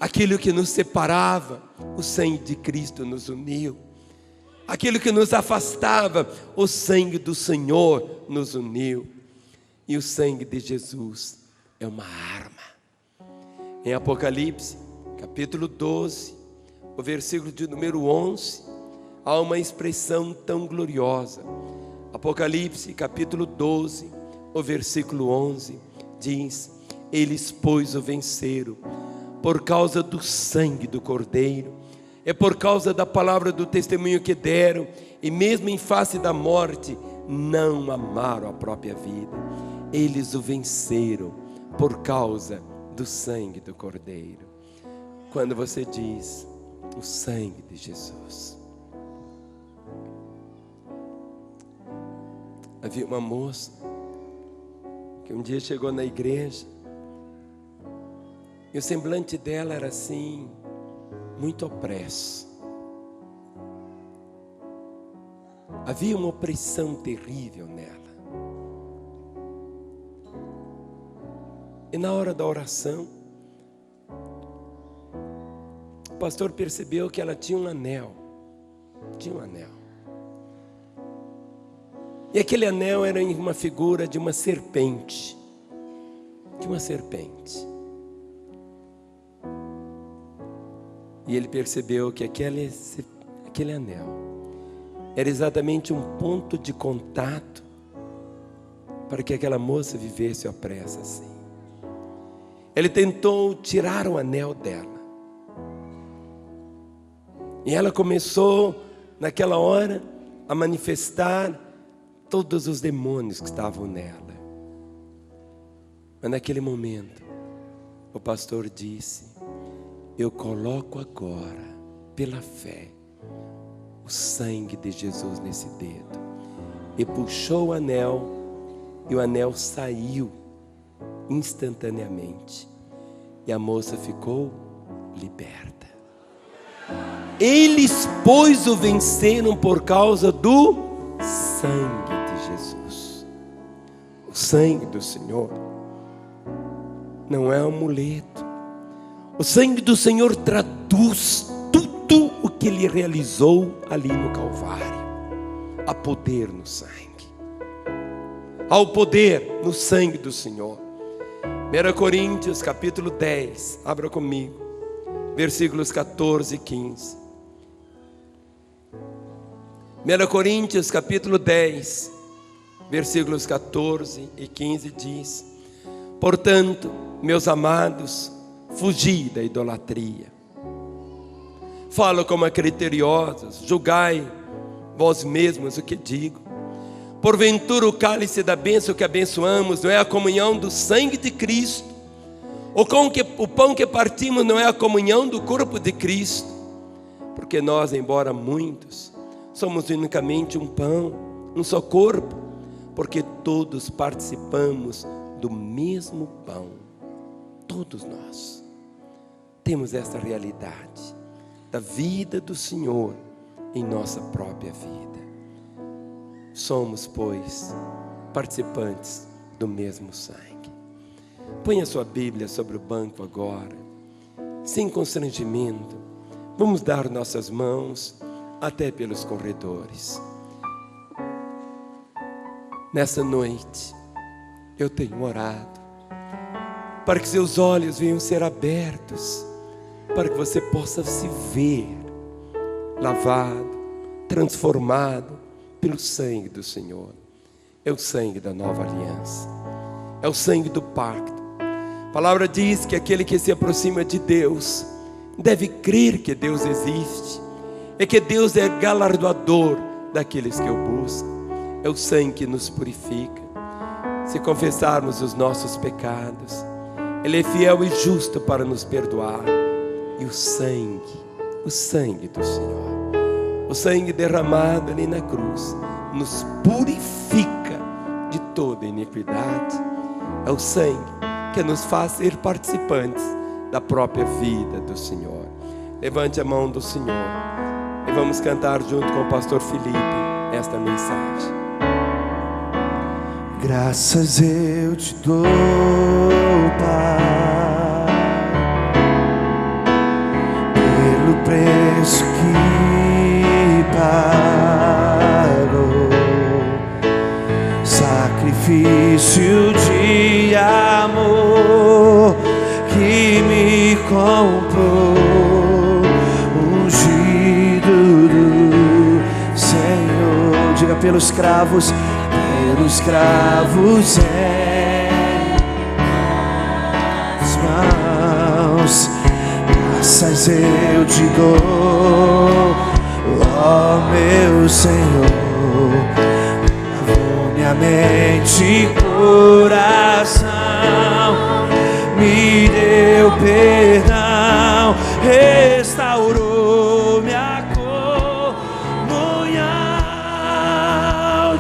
[SPEAKER 1] Aquilo que nos separava, o sangue de Cristo nos uniu. Aquilo que nos afastava, o sangue do Senhor nos uniu. E o sangue de Jesus é uma arma. Em Apocalipse, capítulo 12, o versículo de número 11, há uma expressão tão gloriosa. Apocalipse, capítulo 12, o versículo 11, diz: eles, pois, o venceram por causa do sangue do Cordeiro, é por causa da palavra do testemunho que deram, e mesmo em face da morte, não amaram a própria vida. Eles o venceram por causa do sangue do Cordeiro. Quando você diz o sangue de Jesus. Havia uma moça que um dia chegou na igreja e o semblante dela era assim, muito opresso. Havia uma opressão terrível nela. E na hora da oração, o pastor percebeu que ela tinha um anel. Tinha um anel. E aquele anel era em uma figura de uma serpente. De uma serpente. E ele percebeu que aquele anel era exatamente um ponto de contato para que aquela moça vivesse opressa assim. Ele tentou tirar o anel dela. E ela começou, naquela hora, a manifestar todos os demônios que estavam nela. Mas naquele momento, o pastor disse: eu coloco agora, pela fé, o sangue de Jesus nesse dedo. E puxou o anel, e o anel saiu instantaneamente. E a moça ficou liberta. Eles, pois, o venceram por causa do sangue de Jesus. O sangue do Senhor não é um amuleto. O sangue do Senhor traduz tudo o que Ele realizou ali no Calvário. Há poder no sangue. Há o poder no sangue do Senhor. 1 Coríntios capítulo 10, abra comigo, versículos 14 e 15. 1 Coríntios capítulo 10, versículos 14 e 15 diz: portanto, meus amados, fugi da idolatria. Falo como a criteriosos, julgai vós mesmos o que digo. Porventura o cálice da bênção que abençoamos não é a comunhão do sangue de Cristo? Ou o pão que partimos não é a comunhão do corpo de Cristo? Porque nós, embora muitos, somos unicamente um pão, um só corpo, porque todos participamos do mesmo pão. Todos nós temos essa realidade da vida do Senhor em nossa própria vida. Somos, pois, participantes do mesmo sangue. Põe a sua Bíblia sobre o banco agora, sem constrangimento. Vamos dar nossas mãos até pelos corredores. Nessa noite, eu tenho orado para que seus olhos venham ser abertos, para que você possa se ver lavado, transformado pelo sangue do Senhor. É o sangue da nova aliança, é o sangue do pacto. A palavra diz que aquele que se aproxima de Deus deve crer que Deus existe, e que Deus é galardoador daqueles que o buscam. É o sangue que nos purifica. Se confessarmos os nossos pecados, Ele é fiel e justo para nos perdoar. E o sangue do Senhor, o sangue derramado ali na cruz, nos purifica de toda iniquidade. É o sangue que nos faz ser participantes da própria vida do Senhor. Levante a mão do Senhor e vamos cantar junto com o pastor Felipe esta mensagem.
[SPEAKER 2] Graças eu te dou, Pai, pelo preço que pagou, sacrifício de amor que me comprou, ungido do Senhor. Diga: pelos cravos em as mãos, graças eu te dou, ó meu Senhor, a mente e coração, me deu perdão, restaurou minha comunhão.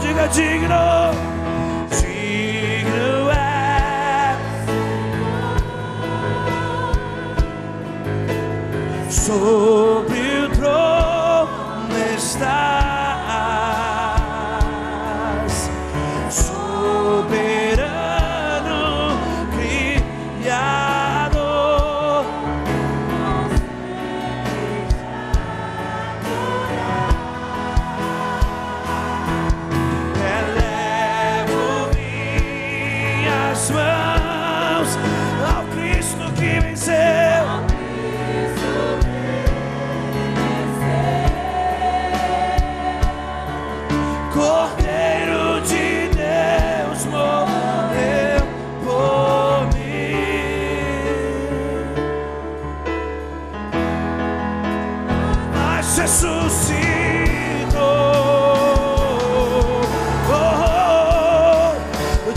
[SPEAKER 2] Diga digno, digno é, sobre o trono estás, soberano Criador. Elevo minhas mãos ao Cristo que venceu. Cordeiro de Deus morreu por mim, mas ressuscitou.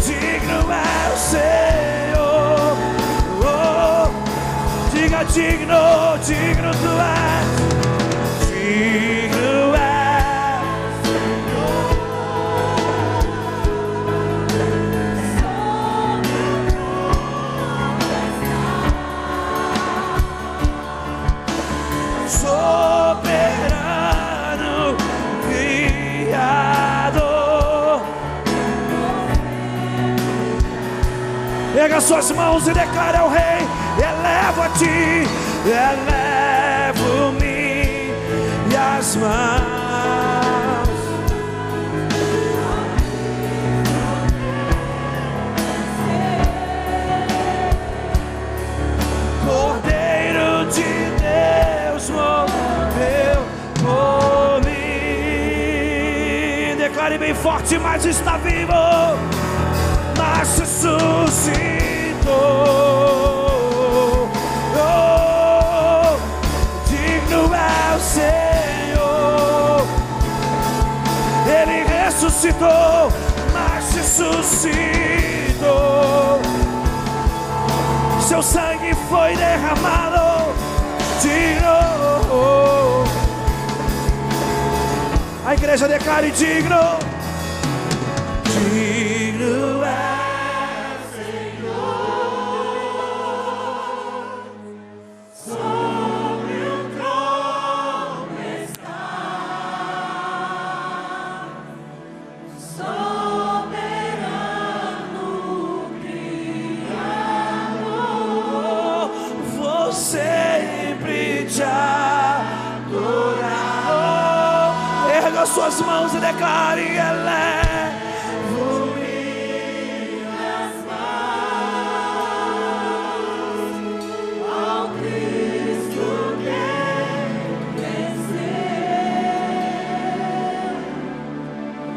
[SPEAKER 2] Digno é o Senhor. Diga digno, digno tu és. Digno é. Soberano Criador. Pega suas mãos e declare ao Rei: elevo a ti, elevo minhas mãos. Cordeiro de Deus morreu por mim. Declare bem forte: mas está vivo, mas ressuscitou. Digno é o Senhor. Ele ressuscitou, mas ressuscitou. Seu sangue foi derramado. Digno. A igreja declare: digno. Digno é Senhor, sobre o trono está, soberano Criador. Vou sempre te adorar. Erga suas mãos e declare: elevo minhas mãos ao Cristo que venceu.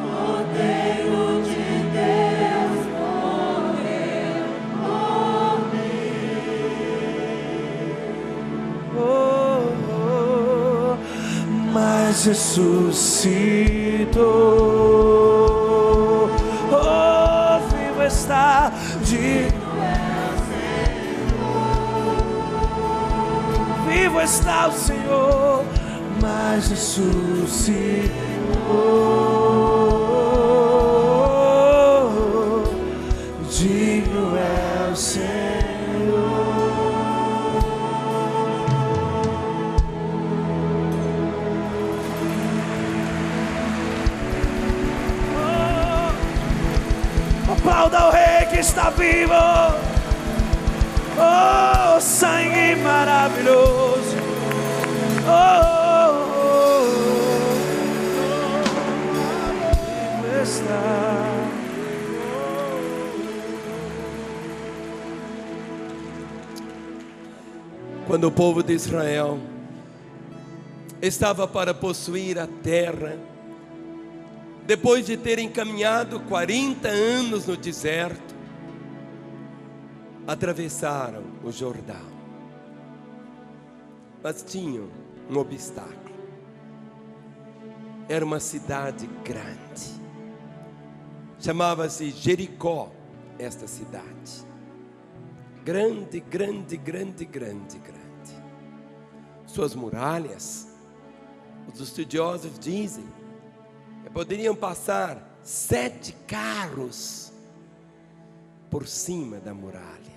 [SPEAKER 2] Cordeiro de Deus morreu por mim. Mas ressuscitou. Vivo está, digno é o Senhor. Vivo está o Senhor, mas ressuscitou. Digno é o Senhor. Aplauda ao Rei que está vivo. Oh, sangue maravilhoso. Vivo está.
[SPEAKER 1] Quando o povo de Israel estava para possuir a terra, depois de terem caminhado 40 anos no deserto, atravessaram o Jordão. Mas tinham um obstáculo. Era uma cidade grande, Chamava-se Jericó, esta cidade. Grande, grande, grande, grande, grande. Suas muralhas, os estudiosos dizem, que poderiam passar 7 carros por cima da muralha.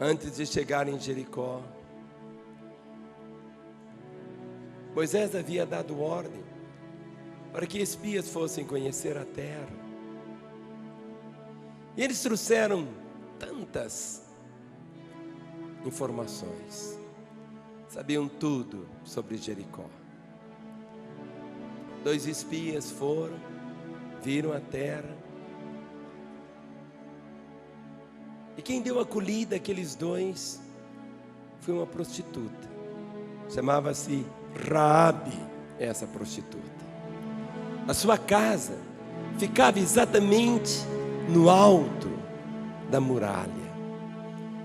[SPEAKER 1] Antes de chegar em Jericó, Moisés havia dado ordem para que espias fossem conhecer a terra. E eles trouxeram tantas informações, sabiam tudo sobre Jericó. 2 espias foram, viram a terra. E quem deu acolhida àqueles 2 foi uma prostituta. Chamava-se Raabe, essa prostituta. A sua casa ficava exatamente no alto da muralha.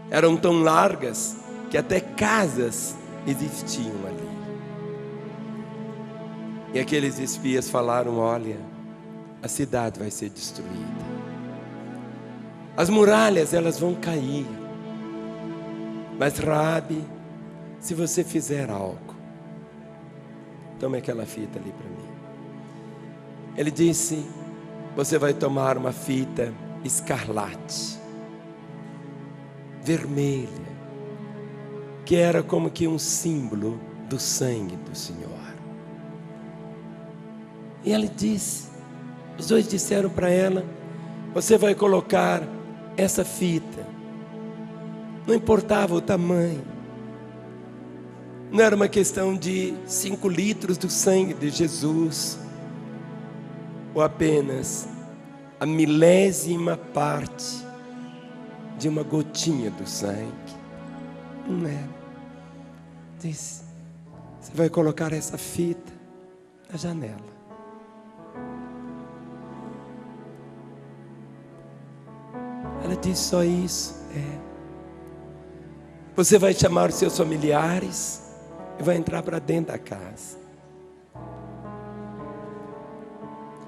[SPEAKER 1] Eram tão largas que até casas existiam ali. E aqueles espias falaram: olha, a cidade vai ser destruída. As muralhas, elas vão cair. Mas Raabe, se você fizer algo, tome aquela fita ali para mim. Ele disse: você vai tomar uma fita escarlate, vermelha, que era como que um símbolo do sangue do Senhor. E ele disse, os 2 disseram para ela: você vai colocar essa fita. Não importava o tamanho. Não era uma questão de 5 litros do sangue de Jesus, ou apenas a milésima parte de uma gotinha do sangue. Não era. Disse: você vai colocar essa fita na janela. Ela disse: só isso? Você vai chamar os seus familiares e vai entrar para dentro da casa.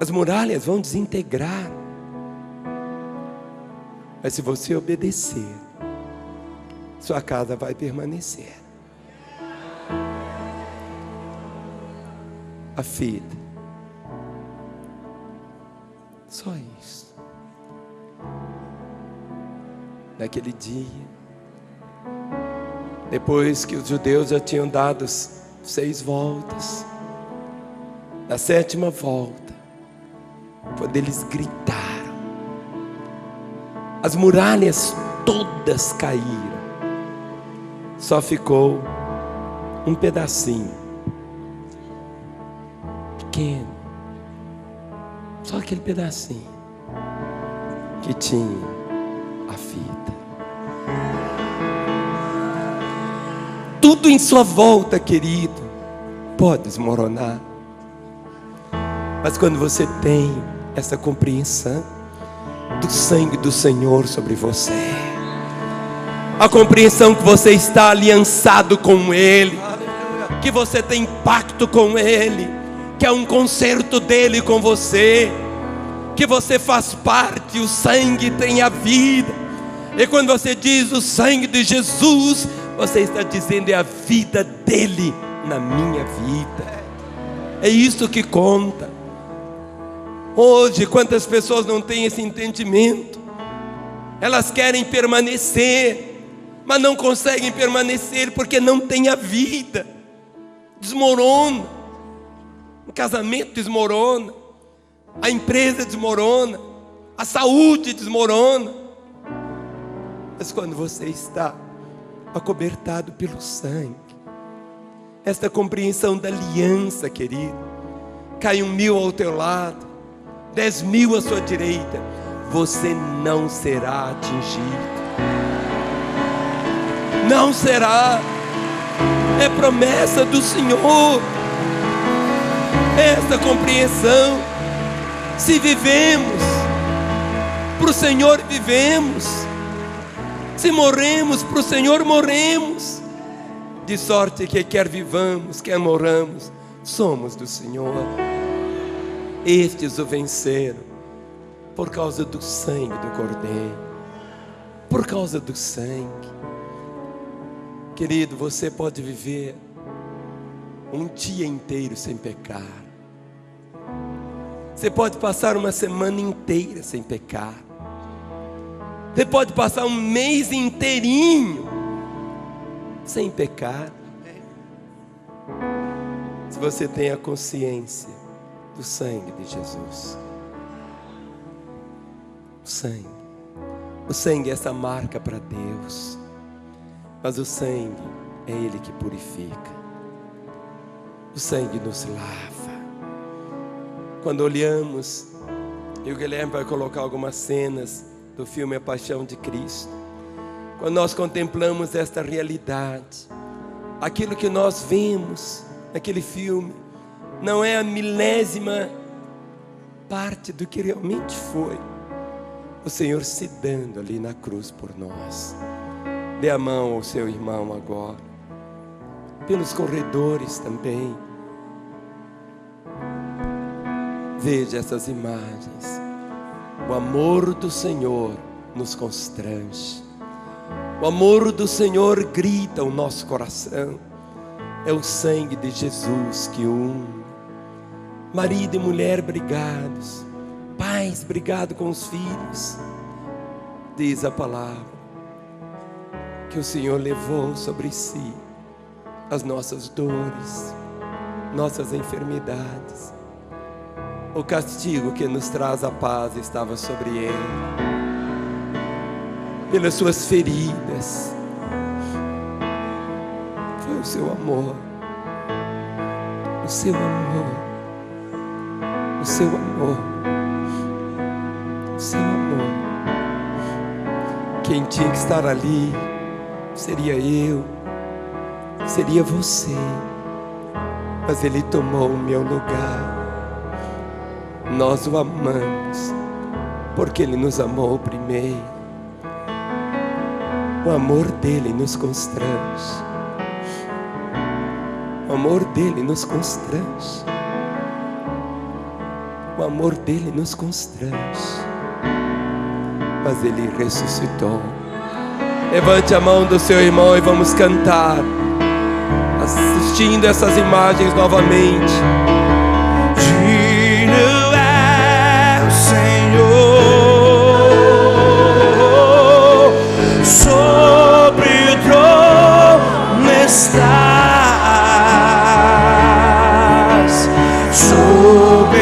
[SPEAKER 1] As muralhas vão desintegrar. Mas se você obedecer, sua casa vai permanecer. A fita. Só isso. Naquele dia, depois que os judeus já tinham dado 6 voltas, na 7ª volta, quando eles gritaram, as muralhas todas caíram. Só ficou um pedacinho pequeno, só aquele pedacinho que tinha a fita. Tudo em sua volta, querido, pode desmoronar. Mas quando você tem essa compreensão do sangue do Senhor sobre você, a compreensão que você está aliançado com Ele, que você tem pacto com Ele, que é um concerto dele com você, que você faz parte, o sangue tem a vida. E quando você diz o sangue de Jesus, você está dizendo é a vida dele na minha vida. É isso que conta. Hoje, quantas pessoas não têm esse entendimento? Elas querem permanecer, mas não conseguem permanecer porque não tem a vida. Desmorona. O casamento desmorona. A empresa desmorona. A saúde desmorona. Mas quando você está acobertado pelo sangue, esta compreensão da aliança, querido, cai 1.000 ao teu lado, 10.000 à sua direita, você não será atingido. Não será. É promessa do Senhor. Esta compreensão. Se vivemos, para o Senhor vivemos. Se morremos, para o Senhor morremos. De sorte que quer vivamos, quer morramos, somos do Senhor. Estes o venceram por causa do sangue do Cordeiro, por causa do sangue. Querido, você pode viver um dia inteiro sem pecar. Você pode passar uma semana inteira sem pecar. Você pode passar um mês inteirinho sem pecar. Se você tem a consciência do sangue de Jesus. O sangue é essa marca para Deus. Mas o sangue é Ele que purifica. O sangue nos lava. Quando olhamos, e o Guilherme vai colocar algumas cenas do filme A Paixão de Cristo. Quando nós contemplamos esta realidade, aquilo que nós vemos naquele filme não é a milésima parte do que realmente foi o Senhor se dando ali na cruz por nós. Dê a mão ao seu irmão agora, pelos corredores também. Veja essas imagens. O amor do Senhor nos constrange. O amor do Senhor grita o nosso coração. É o sangue de Jesus que une. Marido e mulher brigados, pais brigados com os filhos. Diz a palavra que o Senhor levou sobre si as nossas dores, nossas enfermidades. O castigo que nos traz a paz estava sobre Ele. Pelas suas feridas foi o seu amor. O seu amor. O seu amor. O seu amor. Quem tinha que estar ali seria eu, seria você, mas Ele tomou o meu lugar. Nós o amamos porque Ele nos amou primeiro. O amor dele nos constrange. O amor dele nos constrange. O amor dele nos constrange. Mas Ele ressuscitou. Levante a mão do seu irmão e vamos cantar, assistindo essas imagens novamente.
[SPEAKER 2] Digno é o Senhor, sobre o trono estás, soberano.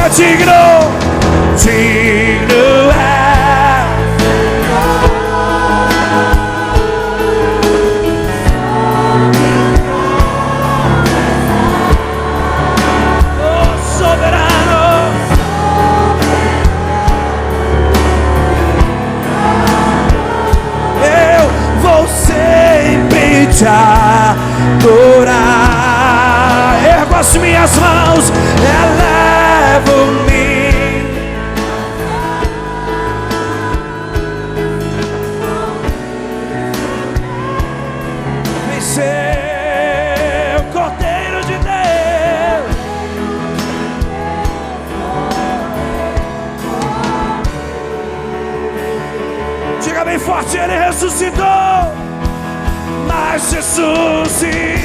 [SPEAKER 2] Digno, digno é o soberano. Eu vou sempre te adorar. Ergo as minhas mãos, elevo-me. Venceu o Cordeiro de Deus. Diga bem forte, Ele ressuscitou. Mas ressuscitou.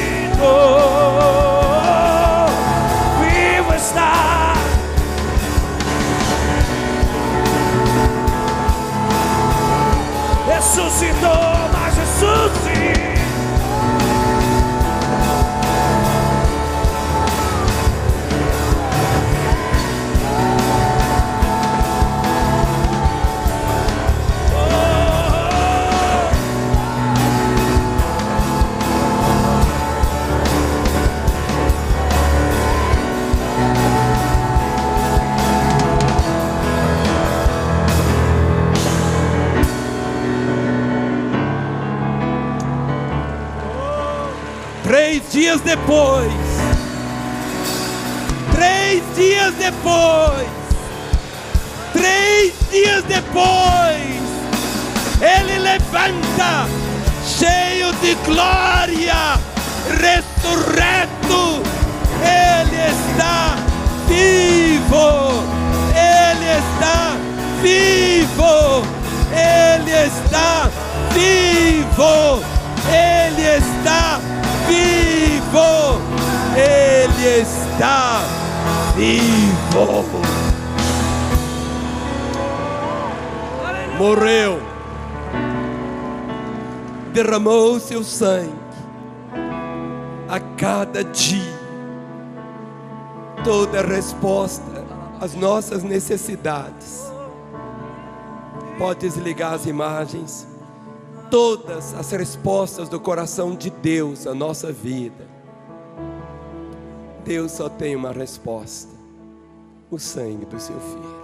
[SPEAKER 2] Ressuscitou, mas ressuscitou.
[SPEAKER 1] 3 dias depois, 3 dias depois, 3 dias depois, Ele levanta, cheio de glória, ressurreto. Ele está vivo, Ele está vivo, Ele está vivo, Ele está vivo, Ele está vivo. Morreu, derramou o seu sangue a cada dia. Toda resposta às nossas necessidades. Pode desligar as imagens. Todas as respostas do coração de Deus à nossa vida. Deus só tem uma resposta: o sangue do seu filho.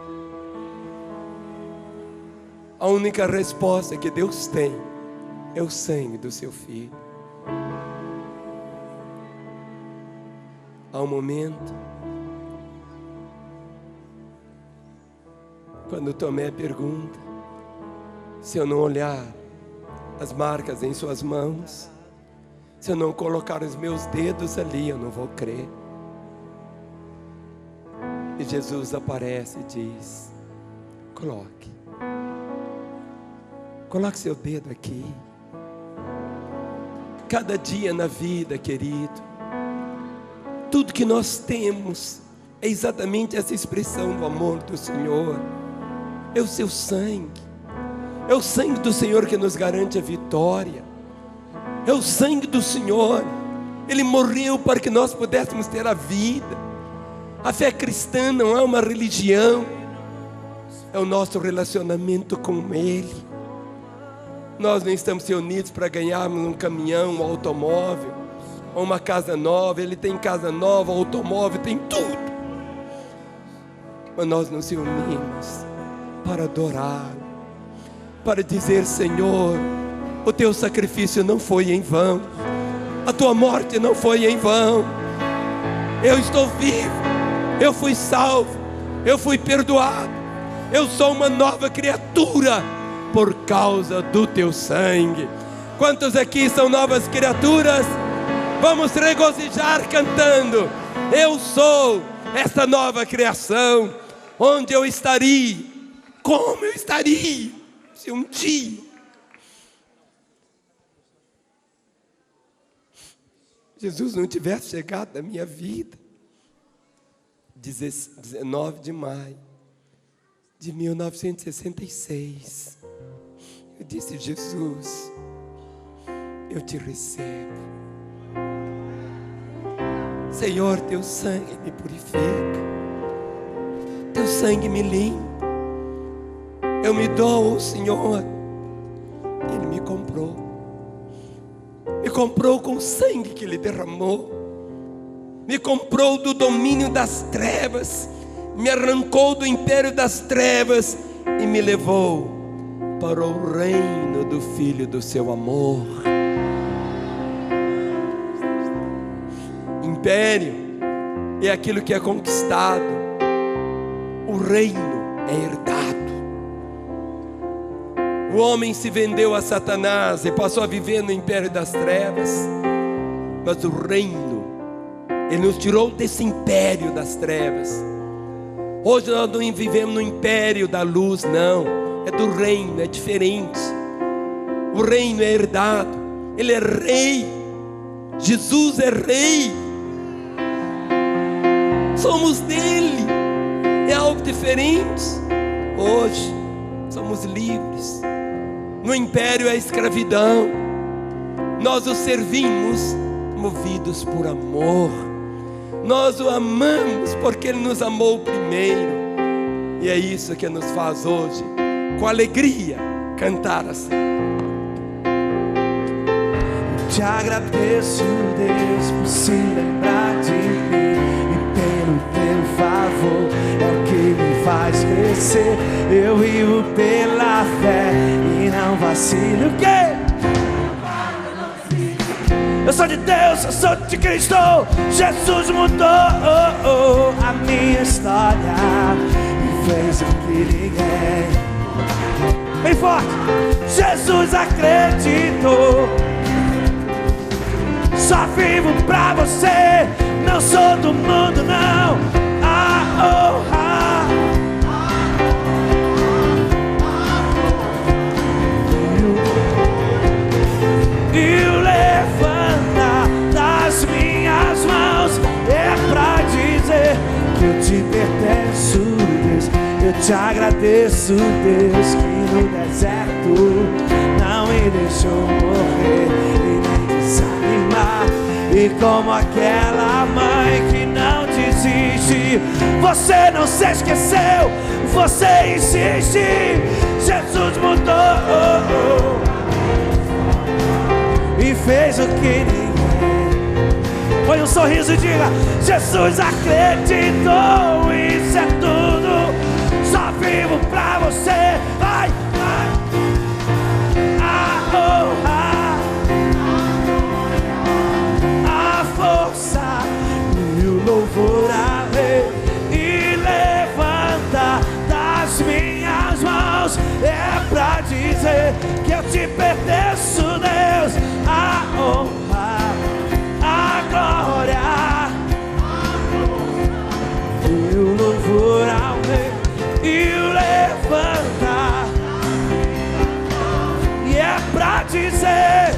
[SPEAKER 1] A única resposta que Deus tem é o sangue do seu filho. Há um momento, quando Tomé pergunta: se eu não olhar as marcas em suas mãos, se eu não colocar os meus dedos ali, eu não vou crer. E Jesus aparece e diz: coloque seu dedo aqui. Cada dia na vida, querido, tudo que nós temos é exatamente essa expressão do amor do Senhor. É o seu sangue. É o sangue do Senhor que nos garante a vitória. É o sangue do Senhor. Ele morreu para que nós pudéssemos ter a vida. A fé cristã não é uma religião, é o nosso relacionamento com Ele. Nós não estamos reunidos para ganharmos um caminhão, um automóvel, ou uma casa nova. Ele tem casa nova, automóvel, tem tudo. Mas nós nos reunimos para adorá-lo, para dizer: Senhor, o teu sacrifício não foi em vão, a tua morte não foi em vão. Eu estou vivo, eu fui salvo, eu fui perdoado, eu sou uma nova criatura por causa do teu sangue. Quantos aqui são novas criaturas? Vamos regozijar cantando: eu sou essa nova criação. Onde eu estaria? Como eu estaria se um dia Jesus não tivesse chegado na minha vida? 19 de maio de 1966, eu disse: Jesus, eu te recebo. Senhor, teu sangue me purifica, teu sangue me limpa. Eu me dou ao Senhor. Ele me comprou com o sangue que Ele derramou, me comprou do domínio das trevas, me arrancou do império das trevas e me levou para o reino do Filho do seu amor. Império é aquilo que é conquistado, o reino é herdado. O homem se vendeu a Satanás e passou a viver no império das trevas, mas o reino, Ele nos tirou desse império das trevas. Hoje nós não vivemos no império da luz, não, é do reino, é diferente. O reino é herdado, Ele é rei, Jesus é rei, somos dele, é algo diferente. Hoje somos livres. No império é escravidão, nós o servimos movidos por amor. Nós o amamos porque Ele nos amou primeiro. E é isso que nos faz hoje, com alegria, cantar assim.
[SPEAKER 2] Te agradeço, Deus, por se lembrar de mim, e pelo teu favor é o que me faz crescer. Eu vivo pela fé e não vacilo. O quê? Eu sou de Deus, eu sou de Cristo. Jesus mudou a minha história e fez o que ninguém. Bem forte. Jesus acreditou. Só vivo pra você, não sou do mundo não. E o levantar das minhas mãos é pra dizer que eu te pertenço, Deus. Eu te agradeço, Deus, que no deserto não me deixou morrer e nem desanimar. E como aquela mãe que não desiste, você não se esqueceu, você insiste. Jesus mudou e fez o que ninguém. Põe um sorriso e diga: Jesus acreditou, isso é tudo. Só vivo pra você. Vai, vai. A força e o louvor a Rei. E levanta das minhas mãos é pra dizer que eu te pertenço, Deus. A honra, a glória e o louvor ao Rei. E o levantar, e é pra dizer,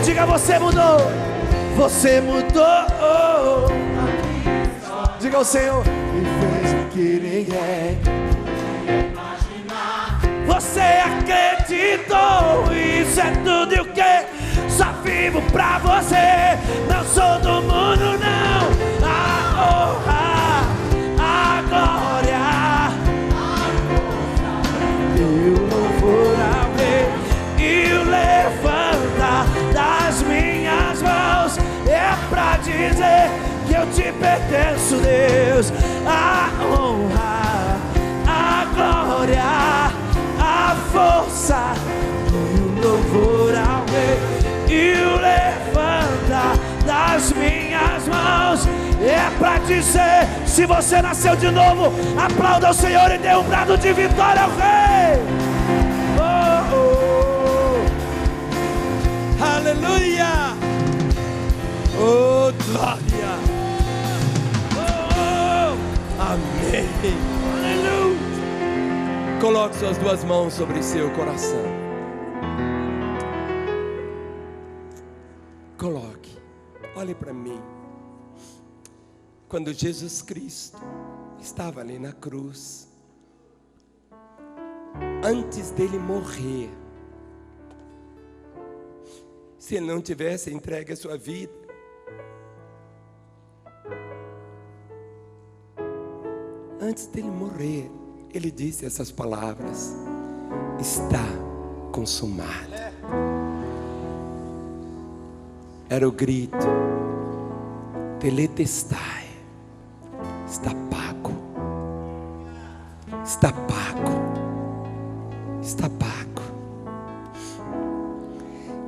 [SPEAKER 2] diga: você mudou, você mudou. Diga ao Senhor: e fez o que ninguém imaginar. Você acreditou, isso é tudo e o que? Só vivo pra você, não sou do mundo não. A honra, a glória e o louvor ao Rei. E o levantar das minhas mãos é pra dizer que eu te pertenço, Deus. A honra, a glória, a força e o louvor ao Rei. E o levantar das minhas mãos é pra dizer: se você nasceu de novo, aplauda o Senhor e dê um brado de vitória ao Rei. Oh, oh. Aleluia. Oh, glória. Oh, oh. Amém. Aleluia.
[SPEAKER 1] Coloque suas duas mãos sobre seu coração. Coloque. Olhe para mim. Quando Jesus Cristo estava ali na cruz, antes dele morrer, se ele não tivesse entregue a sua vida, antes dele morrer, ele disse essas palavras: está consumado. Era o grito: tetelestai, está pago, está pago, está pago.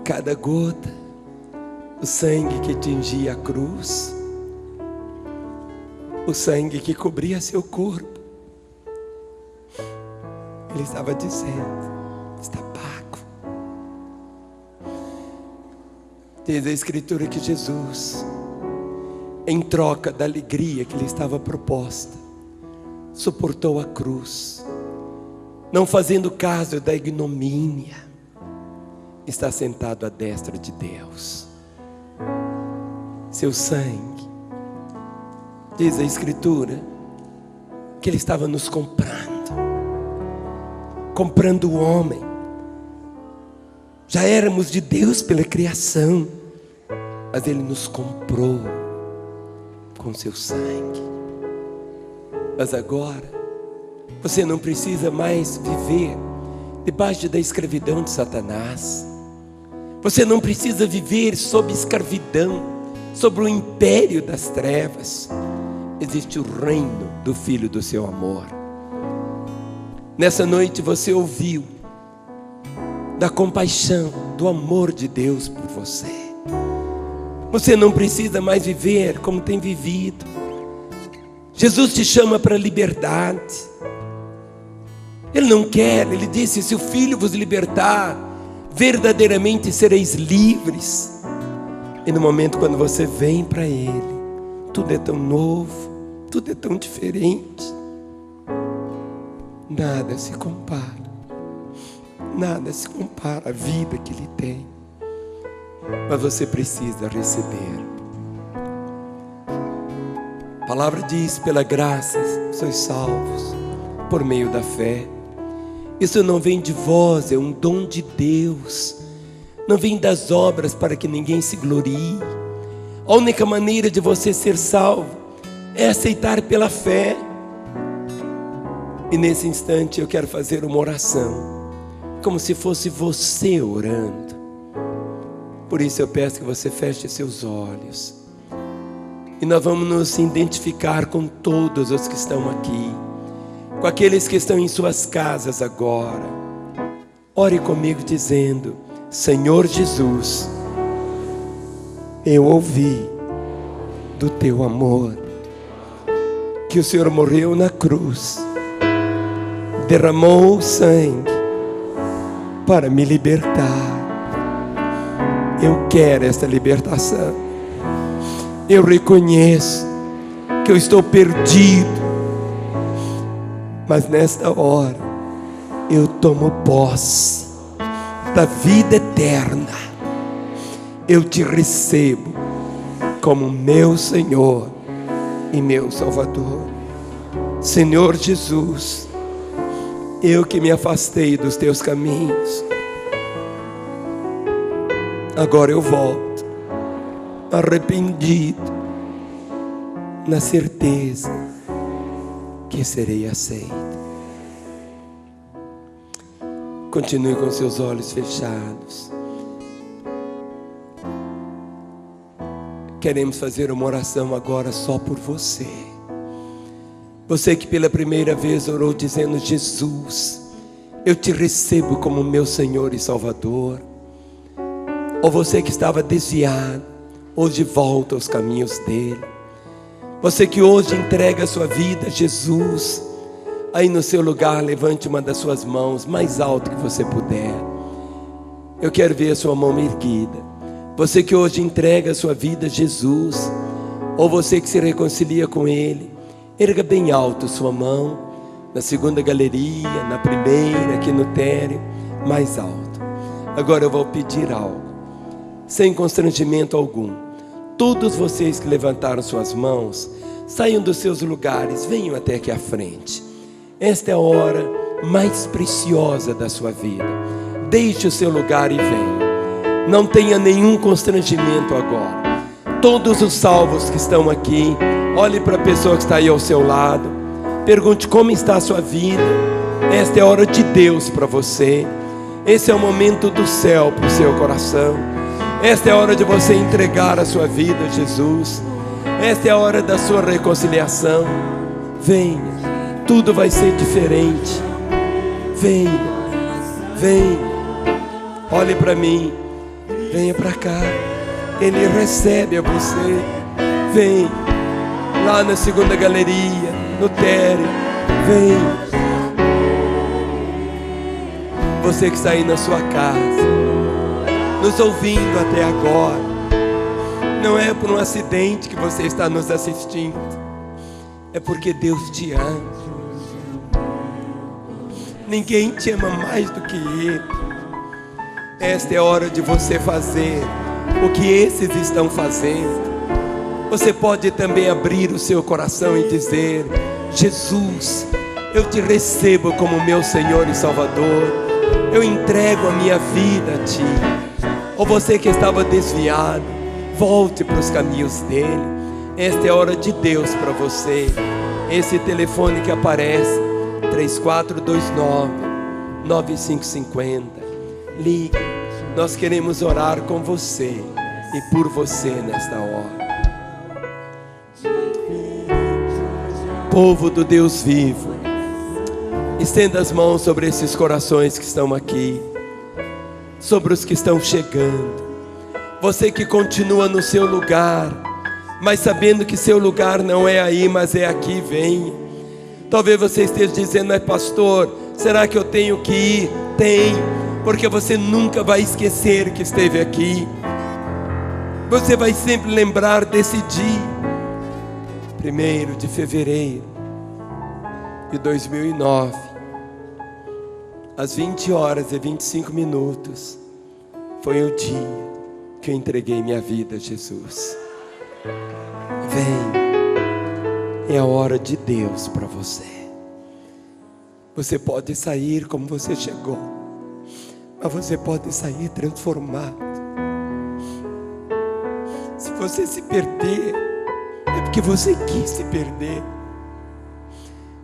[SPEAKER 1] Cada gota, o sangue que tingia a cruz, o sangue que cobria seu corpo, ele estava dizendo: está pago. Diz a Escritura que Jesus, em troca da alegria que lhe estava proposta, suportou a cruz, não fazendo caso da ignomínia, está sentado à destra de Deus. Seu sangue, diz a Escritura, que ele estava nos comprando o homem. Já éramos de Deus pela criação, mas ele nos comprou com seu sangue. Mas agora você não precisa mais viver debaixo da escravidão de Satanás. Você não precisa viver sob escravidão, sobre o império das trevas. Existe o reino do Filho do seu amor. Nessa noite você ouviu da compaixão, do amor de Deus por você. Você não precisa mais viver como tem vivido. Jesus te chama para a liberdade. Ele não quer, Ele disse: se o Filho vos libertar, verdadeiramente sereis livres. E no momento quando você vem para Ele, tudo é tão novo, tudo é tão diferente. Nada se compara. Nada se compara à vida que Ele tem. Mas você precisa receber. A palavra diz: pela graça sois salvos, por meio da fé. Isso não vem de vós, é um dom de Deus. Não vem das obras para que ninguém se glorie. A única maneira de você ser salvo é aceitar pela fé. E nesse instante eu quero fazer uma oração, como se fosse você orando. Por isso eu peço que você feche seus olhos. E nós vamos nos identificar com todos os que estão aqui, com aqueles que estão em suas casas agora. Ore comigo dizendo: Senhor Jesus, eu ouvi do teu amor, que o Senhor morreu na cruz, derramou o sangue para me libertar. Eu quero esta libertação. Eu reconheço que eu estou perdido, mas nesta hora eu tomo posse da vida eterna. Eu te recebo como meu Senhor e meu Salvador. Senhor Jesus, eu que me afastei dos teus caminhos, agora eu volto arrependido, na certeza que serei aceito. Continue com seus olhos fechados. Queremos fazer uma oração agora só por você. Você que pela primeira vez orou dizendo: Jesus, eu te recebo como meu Senhor e Salvador. Ou você que estava desviado, hoje volta aos caminhos dele. Você que hoje entrega a sua vida a Jesus, aí no seu lugar, levante uma das suas mãos mais alto que você puder. Eu quero ver a sua mão erguida. Você que hoje entrega a sua vida a Jesus, ou você que se reconcilia com Ele, erga bem alto sua mão, na segunda galeria, na primeira, aqui no térreo, mais alto. Agora eu vou pedir algo, sem constrangimento algum. Todos vocês que levantaram suas mãos, saiam dos seus lugares, venham até aqui à frente. Esta é a hora mais preciosa da sua vida. Deixe o seu lugar e venha. Não tenha nenhum constrangimento agora. Todos os salvos que estão aqui, olhe para a pessoa que está aí ao seu lado, pergunte como está a sua vida. Esta é a hora de Deus para você. Esse é o momento do céu para o seu coração. Esta é a hora de você entregar a sua vida a Jesus. Esta é a hora da sua reconciliação. Venha, tudo vai ser diferente. Venha, venha. Olhe para mim, venha para cá. Ele recebe a você. Vem, lá na segunda galeria, no térreo. Venha. Você que está aí na sua casa, nos ouvindo até agora, não é por um acidente que você está nos assistindo, é porque Deus te ama. Ninguém te ama mais do que Ele. Esta é a hora de você fazer o que esses estão fazendo. Você pode também abrir o seu coração e dizer: Jesus, eu te recebo como meu Senhor e Salvador. Eu entrego a minha vida a Ti. Ou você que estava desviado, volte para os caminhos dele. Esta é a hora de Deus para você. Esse telefone que aparece, 3429-9550. Ligue, nós queremos orar com você e por você nesta hora. Povo do Deus vivo, estenda as mãos sobre esses corações que estão aqui, sobre os que estão chegando. Você que continua no seu lugar, mas sabendo que seu lugar não é aí, mas é aqui, venha. Talvez você esteja dizendo: mas pastor, será que eu tenho que ir? Tem, porque você nunca vai esquecer que esteve aqui. Você vai sempre lembrar desse dia, 1º de fevereiro de 2009, às 20h25, foi o dia que eu entreguei minha vida a Jesus. Vem, é a hora de Deus para você. Você pode sair como você chegou, mas você pode sair transformado. Se você se perder, é porque você quis se perder.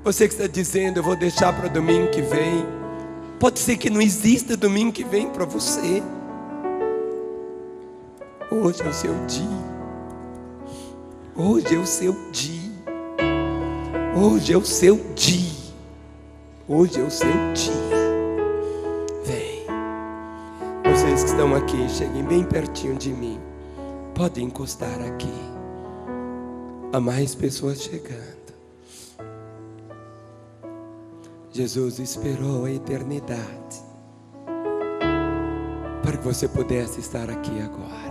[SPEAKER 1] Você que está dizendo: eu vou deixar para domingo que vem. Pode ser que não exista domingo que vem para você. Hoje é o seu dia. Hoje é o seu dia. Hoje é o seu dia. Hoje é o seu dia. Vem. Vocês que estão aqui, cheguem bem pertinho de mim. Podem encostar aqui. Há mais pessoas chegando. Jesus esperou a eternidade para que você pudesse estar aqui agora.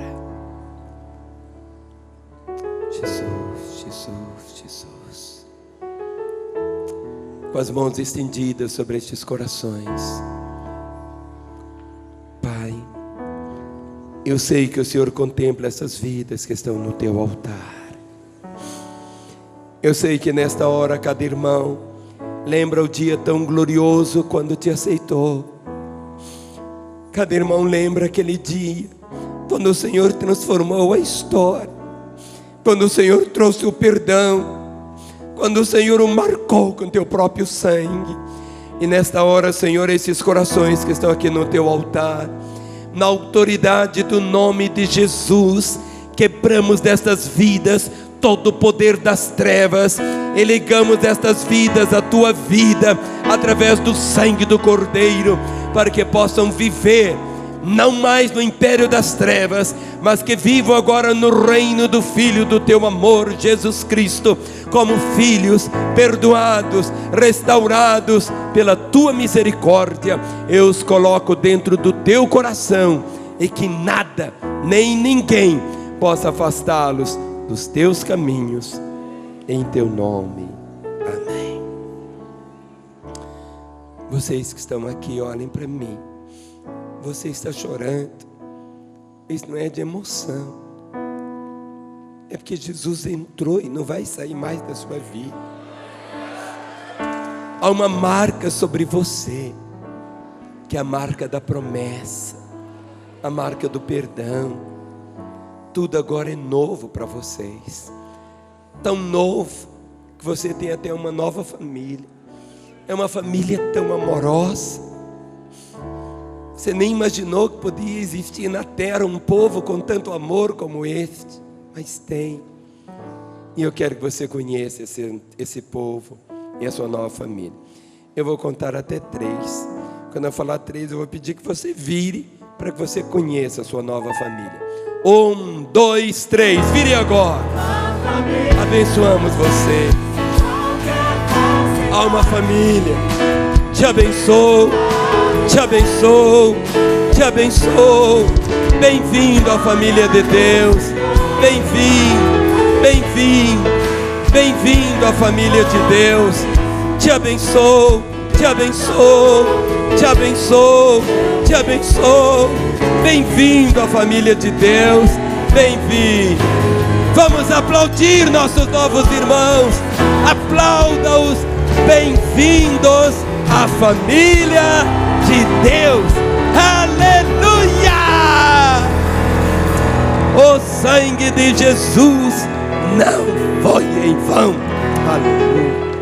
[SPEAKER 1] Jesus, Jesus, Jesus. Com as mãos estendidas sobre estes corações. Pai, eu sei que o Senhor contempla essas vidas que estão no teu altar. Eu sei que nesta hora cada irmão lembra o dia tão glorioso quando te aceitou. Cada irmão lembra aquele dia quando o Senhor transformou a história, quando o Senhor trouxe o perdão, quando o Senhor o marcou com teu próprio sangue. E nesta hora, Senhor, esses corações que estão aqui no teu altar, na autoridade do nome de Jesus, quebramos destas vidas todo o poder das trevas, e ligamos estas vidas à tua vida, através do sangue do Cordeiro, para que possam viver, não mais no império das trevas, mas que vivam agora no reino do Filho do teu amor, Jesus Cristo, como filhos, perdoados, restaurados pela tua misericórdia. Eu os coloco dentro do teu coração, e que nada, nem ninguém possa afastá-los dos teus caminhos, em teu nome, amém. Vocês que estão aqui, olhem para mim. Você está chorando, isso não é de emoção, é porque Jesus entrou e não vai sair mais da sua vida. Há uma marca sobre você, que é a marca da promessa, a marca do perdão. Tudo agora é novo para vocês. Tão novo que você tem até uma nova família. É uma família tão amorosa. Você nem imaginou que podia existir na terra um povo com tanto amor como este. Mas tem. E eu quero que você conheça esse povo e a sua nova família. Eu vou contar até 3. Quando eu falar 3, eu vou pedir que você vire, para que você conheça a sua nova família. 1, 2, 3, vire agora. Abençoamos você. Há uma família. Te abençoo, te abençoo, te abençoo. Bem-vindo à família de Deus. Bem-vindo, bem-vindo, bem-vindo à família de Deus. Te abençoo, te abençoo, te abençoo, te abençoo. Bem-vindo à família de Deus. Bem-vindo. Vamos aplaudir nossos novos irmãos. Aplauda-os. Bem-vindos à família de Deus. Aleluia! O sangue de Jesus não foi em vão. Aleluia.